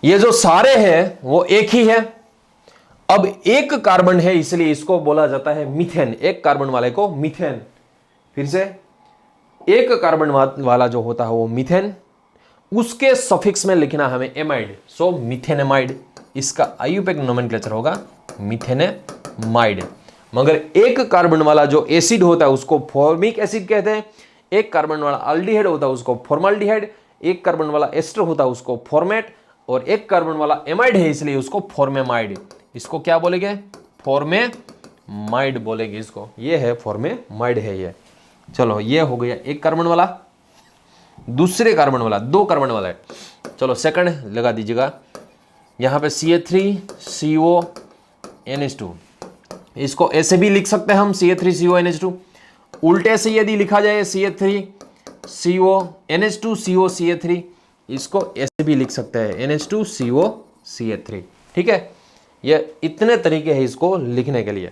ये जो सारे हैं वो एक ही है। अब एक कार्बन है इसलिए इसको बोला जाता है मीथेन। एक कार्बन वाले को मीथेन। फिर से, एक कार्बन वाला जो होता है वो मीथेन, उसके सफिक्स में लिखना हमें एमाइड, सो मीथेनेमाइड। इसका आयुपेक नोमेनक्लेचर होगा मीथेनेमाइड। मगर एक कार्बन वाला जो एसिड होता है उसको फॉर्मिक एसिड कहते हैं। एक कार्बन वाला अल्डिहाइड होता है उसको फॉर्माल्डिहाइड। एक कार्बन वाला एस्टर होता है उसको फॉर्मेट। और एक कार्बन वाला एमाइड है इसलिए उसको फॉर्मेमाइड। इसको क्या बोलेंगे? फॉर्मेमाइड बोलेंगे इसको। ये है फॉर्मेमाइड है ये। चलो ये हो गया एक कार्बन वाला। दूसरे कार्बन वाला, दो कार्बन वाला है। चलो सेकंड लगा दीजिएगा। यहां पे CH3CO NH2, इसको ऐसे भी लिख सकते हैं हम CH3CO NH2। उल्टे से यदि लिखा जाए CH3CO NH2 CO CH3, इसको ऐसे भी लिख सकते हैं NH2 CO CH3, ठीक है। ये इतने तरीके हैं इसको लिखने के लिए।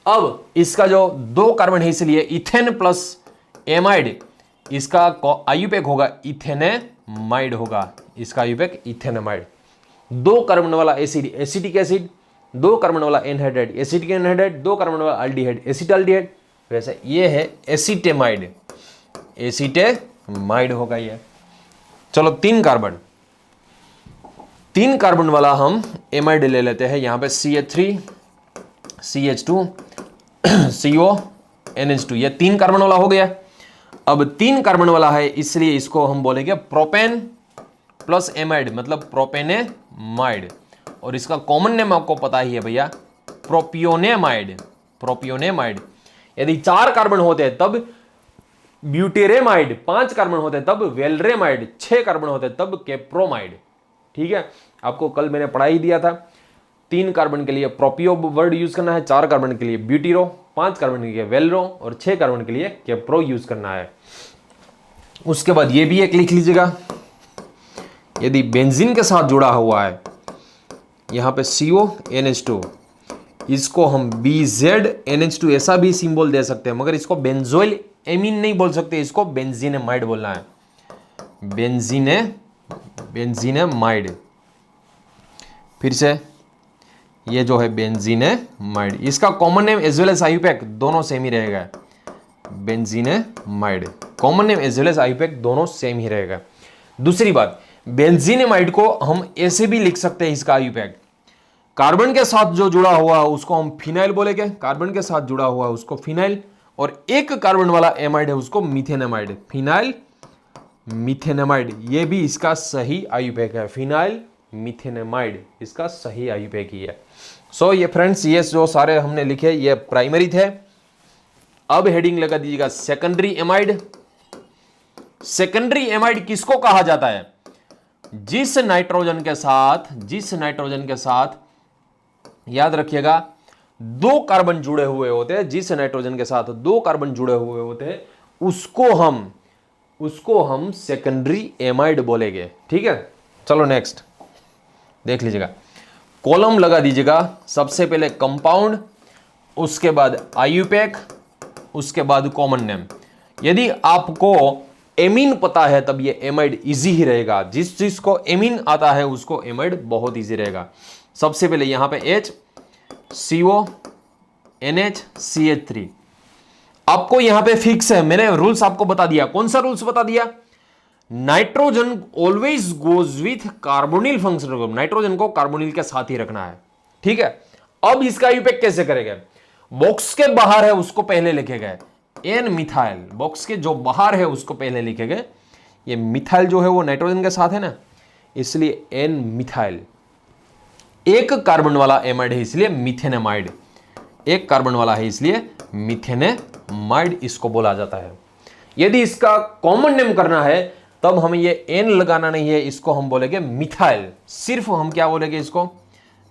अब इसका जो दो कार्बन है इसलिए इथेन प्लस एमाइड, इसका आयुपेक होगा इथेनेमाइड होगा। इसका आयुपेक इथेनेमाइड। दो कार्बन वाला एसिड एसिटिक एसिड, दो कार्बन वाला एनहाइड्राइड एसिटिक एनहाइड्राइड, दो कार्बन वाला अल्डिहाइड एसिटाल्डिहाइड। वैसे ये है एसिटेमाइड, एसिटेमाइड होगा ये। चलो तीन कार्बन वाला हम एमाइड ले लेते हैं। यहां पे CH3 CH2 CO NH2, ये तीन कार्बन वाला हो गया। अब तीन कार्बन वाला है इसलिए इसको हम बोलेंगे प्रोपेन प्लस एमाइड, मतलब प्रोपेनेमाइड। और इसका कॉमन नेम आपको पता ही है भैया, प्रोपियोनेमाइड। प्रोपियोनेमाइड। यदि चार कार्बन होते हैं तब ब्यूटेरेमाइड, पांच कार्बन होते हैं तब वेलरेमाइड, छह कार्बन होते हैं तब केप्रोमाइड, ठीक है। आपको कल मैंने पढ़ा ही दिया था। तीन कार्बन के लिए प्रोपियो वर्ड यूज करना है, चार कार्बन के लिए ब्यूटीरो, पांच कार्बन के लिए वेलरो और छह कार्बन के लिए केप्रो यूज करना है। उसके बाद ये भी एक लिख लीजिएगा, यदि बेंजीन के साथ जुड़ा हुआ है, यहां पे CO NH2, इसको हम BZ-NH2 ऐसा भी सिंबल दे सकते हैं, मगर इसको बेंजोइल एमीन नहीं बोल सकते, इसको बेंजीनेमाइड बोलना है। बेंजीनेमाइड। फिर से ये जो है बेंजीनेमाइड, इसका common name as well as IUPAC दोनों सेम ही रहेगा। Benzenamide common name as well as IUPAC दोनों सेम ही रहेगा। दूसरी बात, बेंजीनेमाइड को हम ऐसे भी लिख सकते हैं इसका आयुपेक। कार्बन के साथ जो जुड़ा हुआ है उसको हम फिनाइल बोलेंगे, कार्बन के साथ जुड़ा हुआ है उसको फिनाइल, और एक कार्बन वाला एमाइड है उसको मिथेनेमाइड। फिनाइल मिथेनेमाइड, ये भी इसका सही आयुपेक है। फिनाइल मिथेनेमाइड इसका सही आयुपेक ही है। सो ये फ्रेंड्स, ये जो सारे हमने लिखे ये प्राइमरी थे। अब हेडिंग लगा दीजिएगा सेकेंडरी एमाइड। सेकेंडरी एमाइड किसको कहा जाता है? जिस नाइट्रोजन के साथ याद रखिएगा दो कार्बन जुड़े हुए होते हैं, जिस नाइट्रोजन के साथ दो कार्बन जुड़े हुए होते हैं उसको हम सेकेंडरी एमाइड बोलेंगे, ठीक है। चलो नेक्स्ट देख लीजिएगा, कॉलम लगा दीजिएगा। सबसे पहले कंपाउंड, उसके बाद आयुपेक, उसके बाद कॉमन नेम। यदि आपको एमीन पता है तब ये एमाइड इजी ही रहेगा। जिस चीज को एमीन आता है उसको एमाइड बहुत इजी रहेगा। सबसे पहले यहां पे H CO NH CH3, आपको यहां पे फिक्स है। मैंने रूल्स आपको बता दिया। कौन सा रूल्स बता दिया? Nitrogen always goes with carbonyl functional group, nitrogen को कार्बोनिल के साथ ही रखना है, ठीक है। अब इसका आईयूपैक कैसे करेंगे, बॉक्स के बाहर है उसको पहले लिखे गए एन मिथाइल, बॉक्स के जो बाहर है उसको पहले लिखे गए, ये मिथाइल जो है वो नाइट्रोजन के साथ है ना, इसलिए एन मिथाइल, एक कार्बन वाला एमाइड है इसलिए मिथेनेमाइड, एक कार्बन वाला है इसलिए मिथेनेमाइड इसको बोला जाता है। यदि इसका कॉमन नेम करना है तब हमें ये एन लगाना नहीं है, इसको हम बोलेंगे मिथाइल, सिर्फ हम क्या बोलेंगे इसको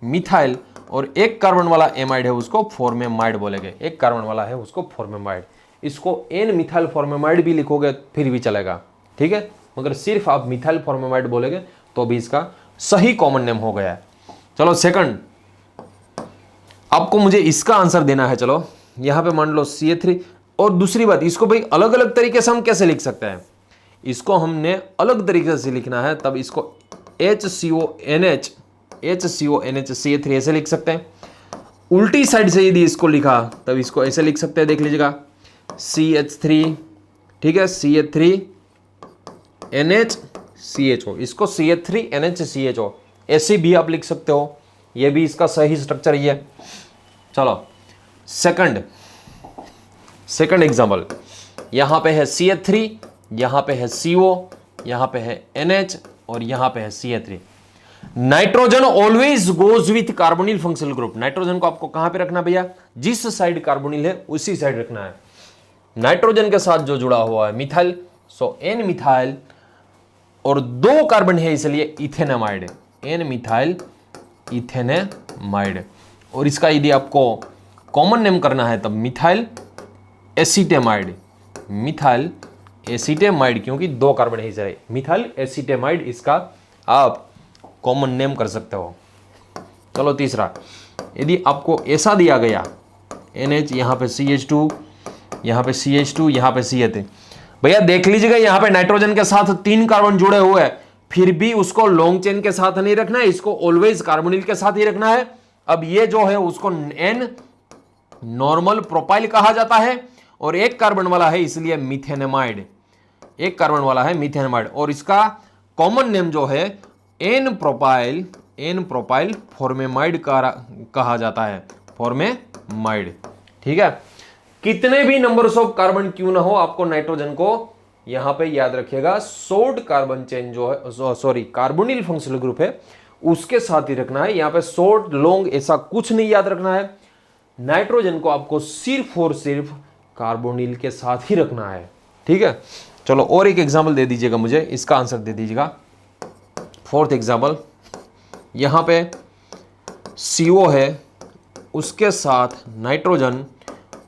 मिथाइल, और एक कार्बन वाला एमाइड है उसको फॉर्मेमाइड बोलेंगे, एक कार्बन वाला है उसको फॉर्मेमाइड, इसको एन मिथाइल फॉर्मेमाइड भी लिखोगे फिर भी चलेगा, ठीक है, मगर सिर्फ आप मिथाइल फॉर्मेमाइड बोलेंगे तो भी इसका सही कॉमन नेम हो गया है। चलो सेकंड, आपको मुझे इसका आंसर देना है। चलो यहां पे मान लो CH3, और दूसरी बात इसको भाई अलग अलग तरीके से हम कैसे लिख सकते हैं, इसको हमने अलग तरीके से लिखना है, तब इसको HCONH CH3 ऐसे लिख सकते हैं। उल्टी साइड से यदि इसको लिखा तब इसको ऐसे लिख सकते हैं, देख लीजिएगा CH3, ठीक है, CH3NH इसको CH3NH ऐसे भी आप लिख सकते हो, ये भी इसका सही स्ट्रक्चर ही है। चलो सेकंड एग्जांपल, यहां पे है CH3, यहां पे है CO, यहां पे है NH और यहां पे है CH3। Nitrogen always goes with carbonyl functional group, nitrogen को आपको कहां पे रखना भैया, जिस साइड कार्बोनिल है उसी साइड रखना है, नाइट्रोजन के साथ जो जुड़ा हुआ है मिथाइल, सो एन मिथाइल, और दो कार्बन है इसलिए इथेनेमाइड, एन मिथाइल इथेनेमाइड, और इसका यदि आपको कॉमन नेम करना है तब मिथाइल एसीटेमाइड, मिथाइल एसीटेमाइड, क्योंकि दो कार्बन है इसलिए मिथाइल एसीटेमाइड इसका आप कॉमन नेम कर सकते हो। चलो तीसरा, यदि आपको ऐसा दिया गया NH, यहां पे CH2, यहां पे CH2, यहां पे CH3, भैया देख लीजिएगा यहां पे नाइट्रोजन के साथ 3 कार्बन जुड़े हुए हैं, फिर भी उसको लॉन्ग चेन के साथ नहीं रखना है, इसको ऑलवेज कार्बोनिल के साथ ही रखना है। अब ये जो है उसको N नॉर्मल प्रोपाइल कहा जाता है, और एक कार्बन वाला है इसलिए मिथेनेमाइड, एक कार्बन वाला है मिथेनेमाइड, और इसका कॉमन नेम जो है एन प्रोपाइल फॉर्मेमाइड कहा जाता है, फॉर्मेमाइड, ठीक है। कितने भी नंबर्स ऑफ कार्बन क्यों ना हो, आपको नाइट्रोजन को यहां पे याद रखिएगा शॉर्ट कार्बन चेन जो है, सॉरी कार्बोनिल फंक्शनल ग्रुप है उसके साथ ही रखना है, यहां पे शॉर्ट लॉन्ग ऐसा कुछ नहीं याद रखना है, नाइट्रोजन को आपको सिर्फ और सिर्फ कार्बोनिल के साथ ही रखना है, ठीक है। चलो और एक एग्जांपल दे दीजिएगा मुझे, इसका आंसर दे दीजिएगा। फोर्थ एग्जांपल, यहां पे CO है, उसके साथ नाइट्रोजन,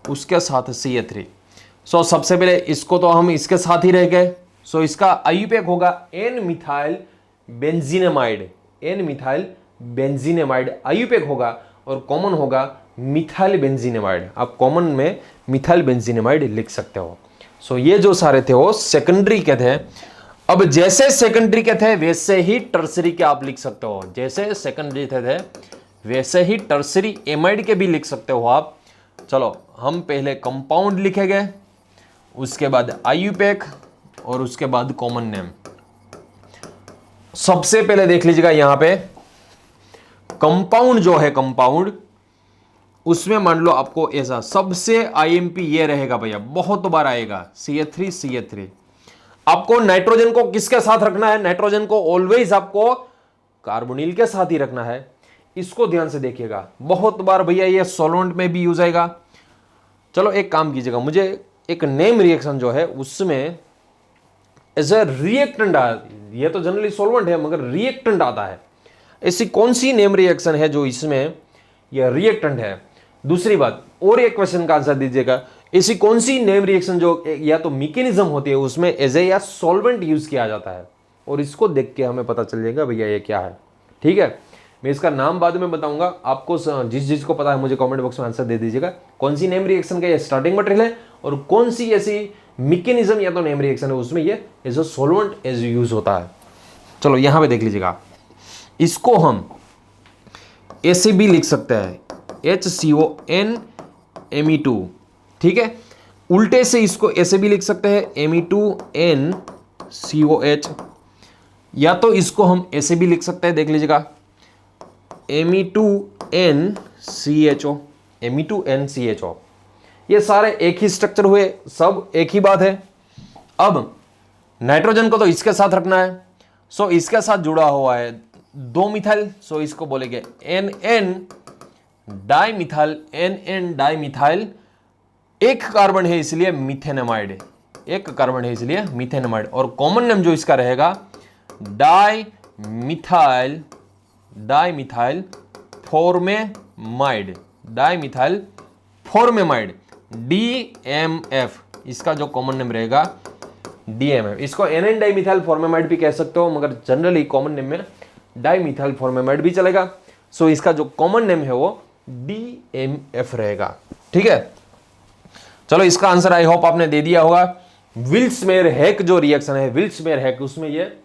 उसके साथ CH3, सो सबसे पहले इसको तो हम इसके साथ ही रह गए, सो इसका आईयूपैक होगा N methyl benzenamide, N methyl benzenamide IUPAC होगा, और कॉमन होगा मिथाइल बेंजीनेमाइड, आप कॉमन में मिथाइल बेंजीनेमाइड लिख सकते हो। सो ये जो सारे थे वो सेकेंडरी के थे। अब जैसे सेकेंडरी के थे वैसे ही टर्सरी के आप लिख सकते हो, जैसे सेकेंडरी थे वैसे ही टर्सरी एमाइड के भी लिख सकते हो आप। चलो हम पहले कंपाउंड लिखेंगे, उसके बाद आईयूपैक, और उसके बाद कॉमन नेम। सबसे पहले देख लीजिएगा यहां पे कंपाउंड जो है, कंपाउंड उसमें मान लो आपको ऐसा सबसे IMP ये रहेगा भैया, बहुत बार आएगा CH3। आपको नाइट्रोजन को किसके साथ रखना है, नाइट्रोजन को ऑलवेज आपको कार्बोनिल के साथ ही रखना है, इसको ध्यान से देखिएगा, बहुत बार भैया ये सॉल्वेंट में भी यूज आएगा। चलो एक काम कीजिएगा, मुझे एक नेम रिएक्शन जो है उसमें एज ए रिएक्टेंट, ये तो जनरली सॉल्वेंट है मगर रिएक्टेंट आता है, ऐसी कौन सी नेम रिएक्शन है जो इसमें यह रिएक्टेंट है। दूसरी बात, और एक क्वेश्चन का आंसर दीजिएगा, ऐसी कौन सी नेम रिएक्शन जो या तो मैकेनिज्म होती है उसमें एज ए या सॉल्वेंट यूज किया जाता है, और इसको देख के हमें पता चल जाएगा भैया ये क्या है, ठीक है। मैं इसका नाम बाद में बताऊंगा आपको, जिस को पता है मुझे कमेंट बॉक्स में आंसर दे दीजिएगा, कौन सी नेम रिएक्शन का ये स्टार्टिंग मटेरियल है, और कौन सी ऐसी मैकेनिज्म या तो नेम रिएक्शन है उसमें ये as a solvent as use होता है। चलो यहां पे देख लीजिएगा, इसको हम ऐसे भी लिख सकते हैं HCONMe2, ठीक है। उल्टे से इसको ऐसे भी लिख सकते हैं Me2NCO, COH, या तो इसको हम ऐसे भी लिख सकते हैं, देख लीजिएगा Me2NCHO, Me2NCHO। ये सारे एक ही स्ट्रक्चर हुए, सब एक ही बात है। अब नाइट्रोजन को तो इसके साथ रखना है, सो इसके साथ जुड़ा हुआ है 2 मिथाइल, सो इसको बोलेंगे NN डाइमिथाइल, NN डाइमिथाइल। एक कार्बन है इसलिए मिथेनामाइड, एक कार्बन है इसलिए मिथेनामाइड, और कॉमन नेम जो इसका रहेगा डाइमिथाइल, डाइमिथाइल फॉर्मेमाइड, डाइमिथाइल फॉर्मेमाइड, DMF, इसका जो कॉमन नेम रहेगा DMF। इसको NN डाइमिथाइल फॉर्मेमाइड भी कह सकते हो, मगर जनरली कॉमन नेम में डाइमिथाइल फॉर्मेमाइड भी चलेगा। सो इसका जो कॉमन नेम है वो DMF रहेगा, ठीक है। चलो इसका आंसर आई होप आपने दे दिया होगा। विल्समेयर हैक जो रिएक्शन है, विल्समेयर हैक, उसमें ये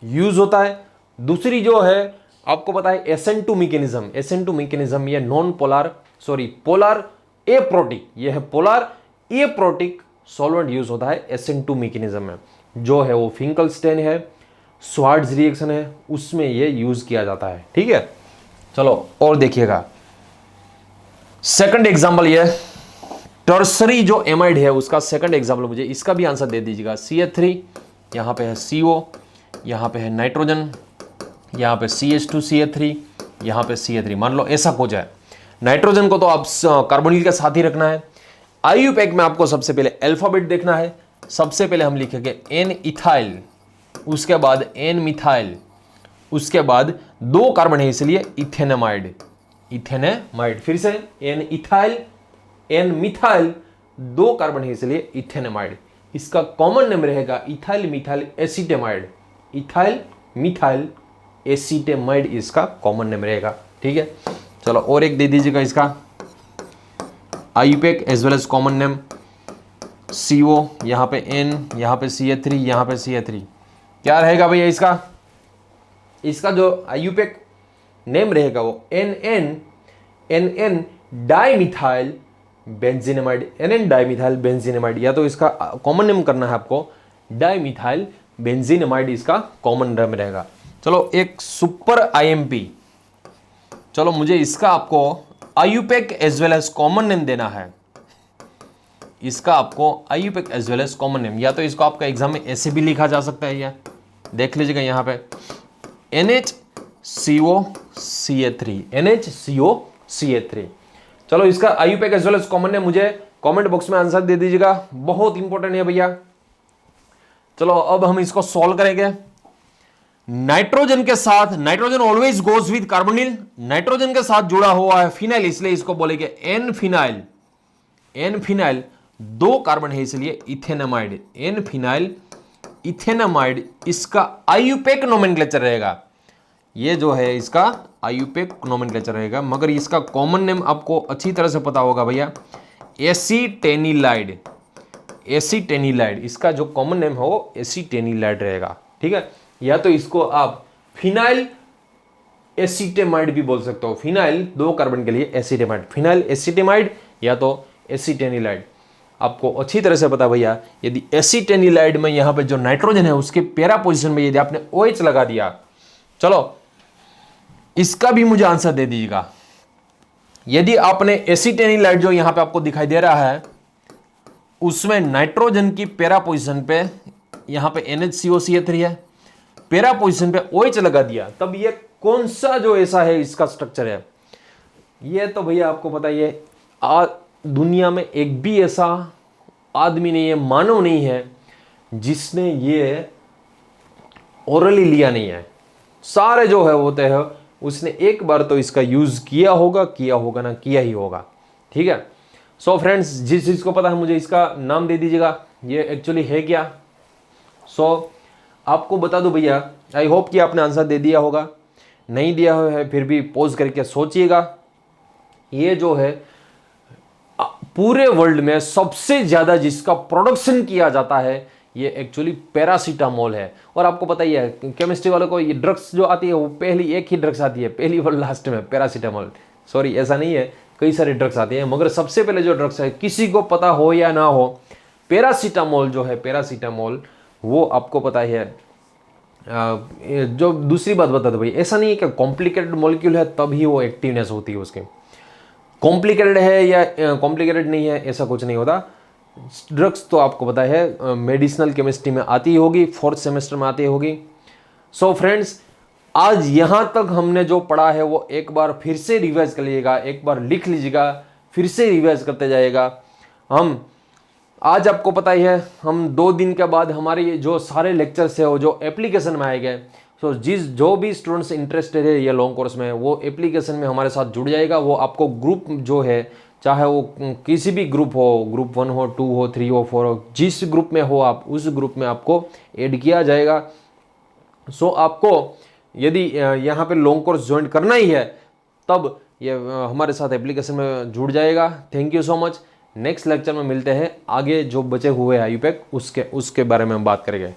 यूज होता है। दूसरी जो है आपको पता है SN2 मैकेनिज्म, SN2 मैकेनिज्म ये non polar, sorry polar aprotic, ये है पोलर एप्रोटिक सॉल्वेंट यूज होता है SN2 मैकेनिज्म में, जो है वो फिंकलस्टेन है, स्वार्ट्ज रिएक्शन है, उसमें ये यूज किया जाता है, ठीक है। चलो और देखिएगा सेकंड एग्जांपल, ये टर्सरी जो एमाइड है उसका सेकंड एग्जांपल, मुझे इसका भी आंसर दे दीजिएगा। CH3, यहां पे है CO, यहां पे है नाइट्रोजन, यहां पे CH2CH3, यहां पे CH3। मान लो ऐसा कुछ है, नाइट्रोजन को तो आप कार्बोनिल के साथ ही रखना है। IUPAC में आपको सबसे पहले अल्फाबेट देखना है। सबसे पहले हम लिखेंगे N इथाइल, उसके बाद N मिथाइल, उसके बाद 2 कार्बन है इसलिए इथेनामाइड, इथेनामाइड। फिर से N ethyl, N methyl, 2 carbon है इसलिए इथेनामाइड। इसका कॉमन नेम रहेगा ethyl methyl acetamide, ethyl methyl acetamide इसका कॉमन नेम रहेगा, ठीक है। चलो और एक दे दीजिएगा इसका IUPAC as well as common name CO, यहां पे N, यहां पे CH3, यहां पे CH3। क्या रहेगा भैया इसका, इसका जो IUPAC नेम रहेगा वो NN डाइमिथाइल बेंजीनेमाइड, NN डाइमिथाइल बेंजीनेमाइड, या तो इसका कॉमन नेम करना है आपको डाइमिथाइल बेंजीनेमाइड, इसका कॉमन नेम रहेगा। चलो एक सुपर IMP, चलो मुझे इसका आपको IUPAC as well as common name देना है, इसका आपको IUPAC as well as common name, या तो इसको आपका एग्जाम में ऐसे भी लिखा जा सकता है, या देख लीजिएगा यहां पे NHCOCH3, NHCOCH3। चलो इसका IUPAC as well as common name मुझे कमेंट बॉक्स में आंसर दे दीजिएगा, बहुत इंपॉर्टेंट है भैया। चलो अब हम इसको सॉल्व करेंगे। नाइट्रोजन के साथ, nitrogen always goes with carbonyl, nitrogen के साथ जुड़ा हुआ है फिनाइल, इसलिए इसको बोलेंगे N phenyl, N phenyl, 2 carbon है इसलिए इथेनामाइड, N फिनाइल इथेनामाइड, इसका IUPAC नोमेनक्लेचर रहेगा। ये जो है इसका IUPAC नोमेनक्लेचर रहेगा, मगर इसका कॉमन नेम आपको अच्छी तरह से पता होगा भैया, एसीटेनिलाइड, एसीटेनिलाइड, इसका जो कॉमन नेम है वो एसीटेनिलाइड रहेगा, ठीक है। या तो इसको आप फिनाइल एसीटेमाइड भी बोल सकते हो, फिनाइल 2 कार्बन के लिए एसीटेमाइड, फिनाइल एसीटेमाइड या तो एसीटेनिलाइड। आपको अच्छी तरह से पता भैया, यदि एसीटेनिलाइड में यहां पे जो नाइट्रोजन है उसके पैरा पोजीशन में यदि आपने OH लगा दिया, चलो इसका भी मुझे आंसर दे दीजिएगा। यदि आपने एसीटेनिलाइड जो यहां पे आपको दिखाई दे रहा है उसमें नाइट्रोजन की पैरा पोजीशन पे यहां पे NHCOCH3 है, पैरा पोजीशन पे OH लगा दिया, तब ये कौन सा जो ऐसा है इसका स्ट्रक्चर है, ये तो भैया आपको पता ही है, दुनिया में एक भी ऐसा आदमी नहीं है, मानव नहीं है जिसने ये ओरली लिया नहीं है। सारे जो है होते हैं उसने एक बार तो इसका यूज किया होगा ना, किया ही होगा, ठीक है। सो फ्रेंड्स, जिस चीज को पता है मुझे इसका नाम दे दीजिएगा, ये एक्चुअली है क्या। सो आपको बता दो भैया, आई होप कि आपने आंसर दे दिया होगा, नहीं दिया है फिर भी पॉज करके सोचिएगा। ये जो है पूरे वर्ल्ड में सबसे ज्यादा जिसका प्रोडक्शन किया जाता है ये एक्चुअली पैरासीटामोल है। और आपको पता ही है केमिस्ट्री वालों को ये ड्रग्स जो आती है वो पहली एक ही ड्रग्स आती है, पहली और लास्ट में पैरासीटामोल। सॉरी ऐसा नहीं है, कई सारे ड्रग्स आते हैं, मगर सबसे पहले जो ड्रग्स है किसी को पता हो या ना हो, पैरासीटामोल जो है, पैरासीटामोल वो आपको पता ही है। जो दूसरी बात बता दो भाई, ऐसा नहीं है कि कॉम्प्लिकेटेड मॉलिक्यूल है तभी वो एक्टिवनेस होती है उसकी। कॉम्प्लिकेटेड है या कॉम्प्लिकेटेड नहीं है ऐसा कुछ नहीं होता। ड्रग्स तो आपको पता है मेडिसिनल केमिस्ट्री में आती होगी, 4th सेमेस्टर में आती होगी। सो फ्रेंड्स, आज यहां तक हमने जो पढ़ा है वो एक बार फिर से रिवाइज कर लीजिएगा, एक बार लिख लीजिएगा, फिर से रिवाइज करते जाइएगा। हम आज आपको पता ही है, हम 2 दिन के बाद हमारे ये जो सारे लेक्चर्स है वो जो एप्लीकेशन में आएंगे। सो जो भी स्टूडेंट्स इंटरेस्टेड है ये लॉन्ग कोर्स में, वो एप्लीकेशन में हमारे साथ जुड़ जाएगा। वो आपको ग्रुप जो है, चाहे वो किसी भी ग्रुप हो, ग्रुप 1 हो, 2 हो, 3 हो, 4 हो, जिस ग्रुप में हो आप, उस ग्रुप में आपको ऐड किया जाएगा। सो आपको यदि यहाँ पे लॉन्ग कोर्स ज्वाइन करना ही है तब ये हमारे साथ एप्लीकेशन में जुड़ जाएगा। Thank you so much. Next lecture में मिलते हैं, आगे जो बचे हुए आईयूपैक उसके बारे में हम बात करेंगे।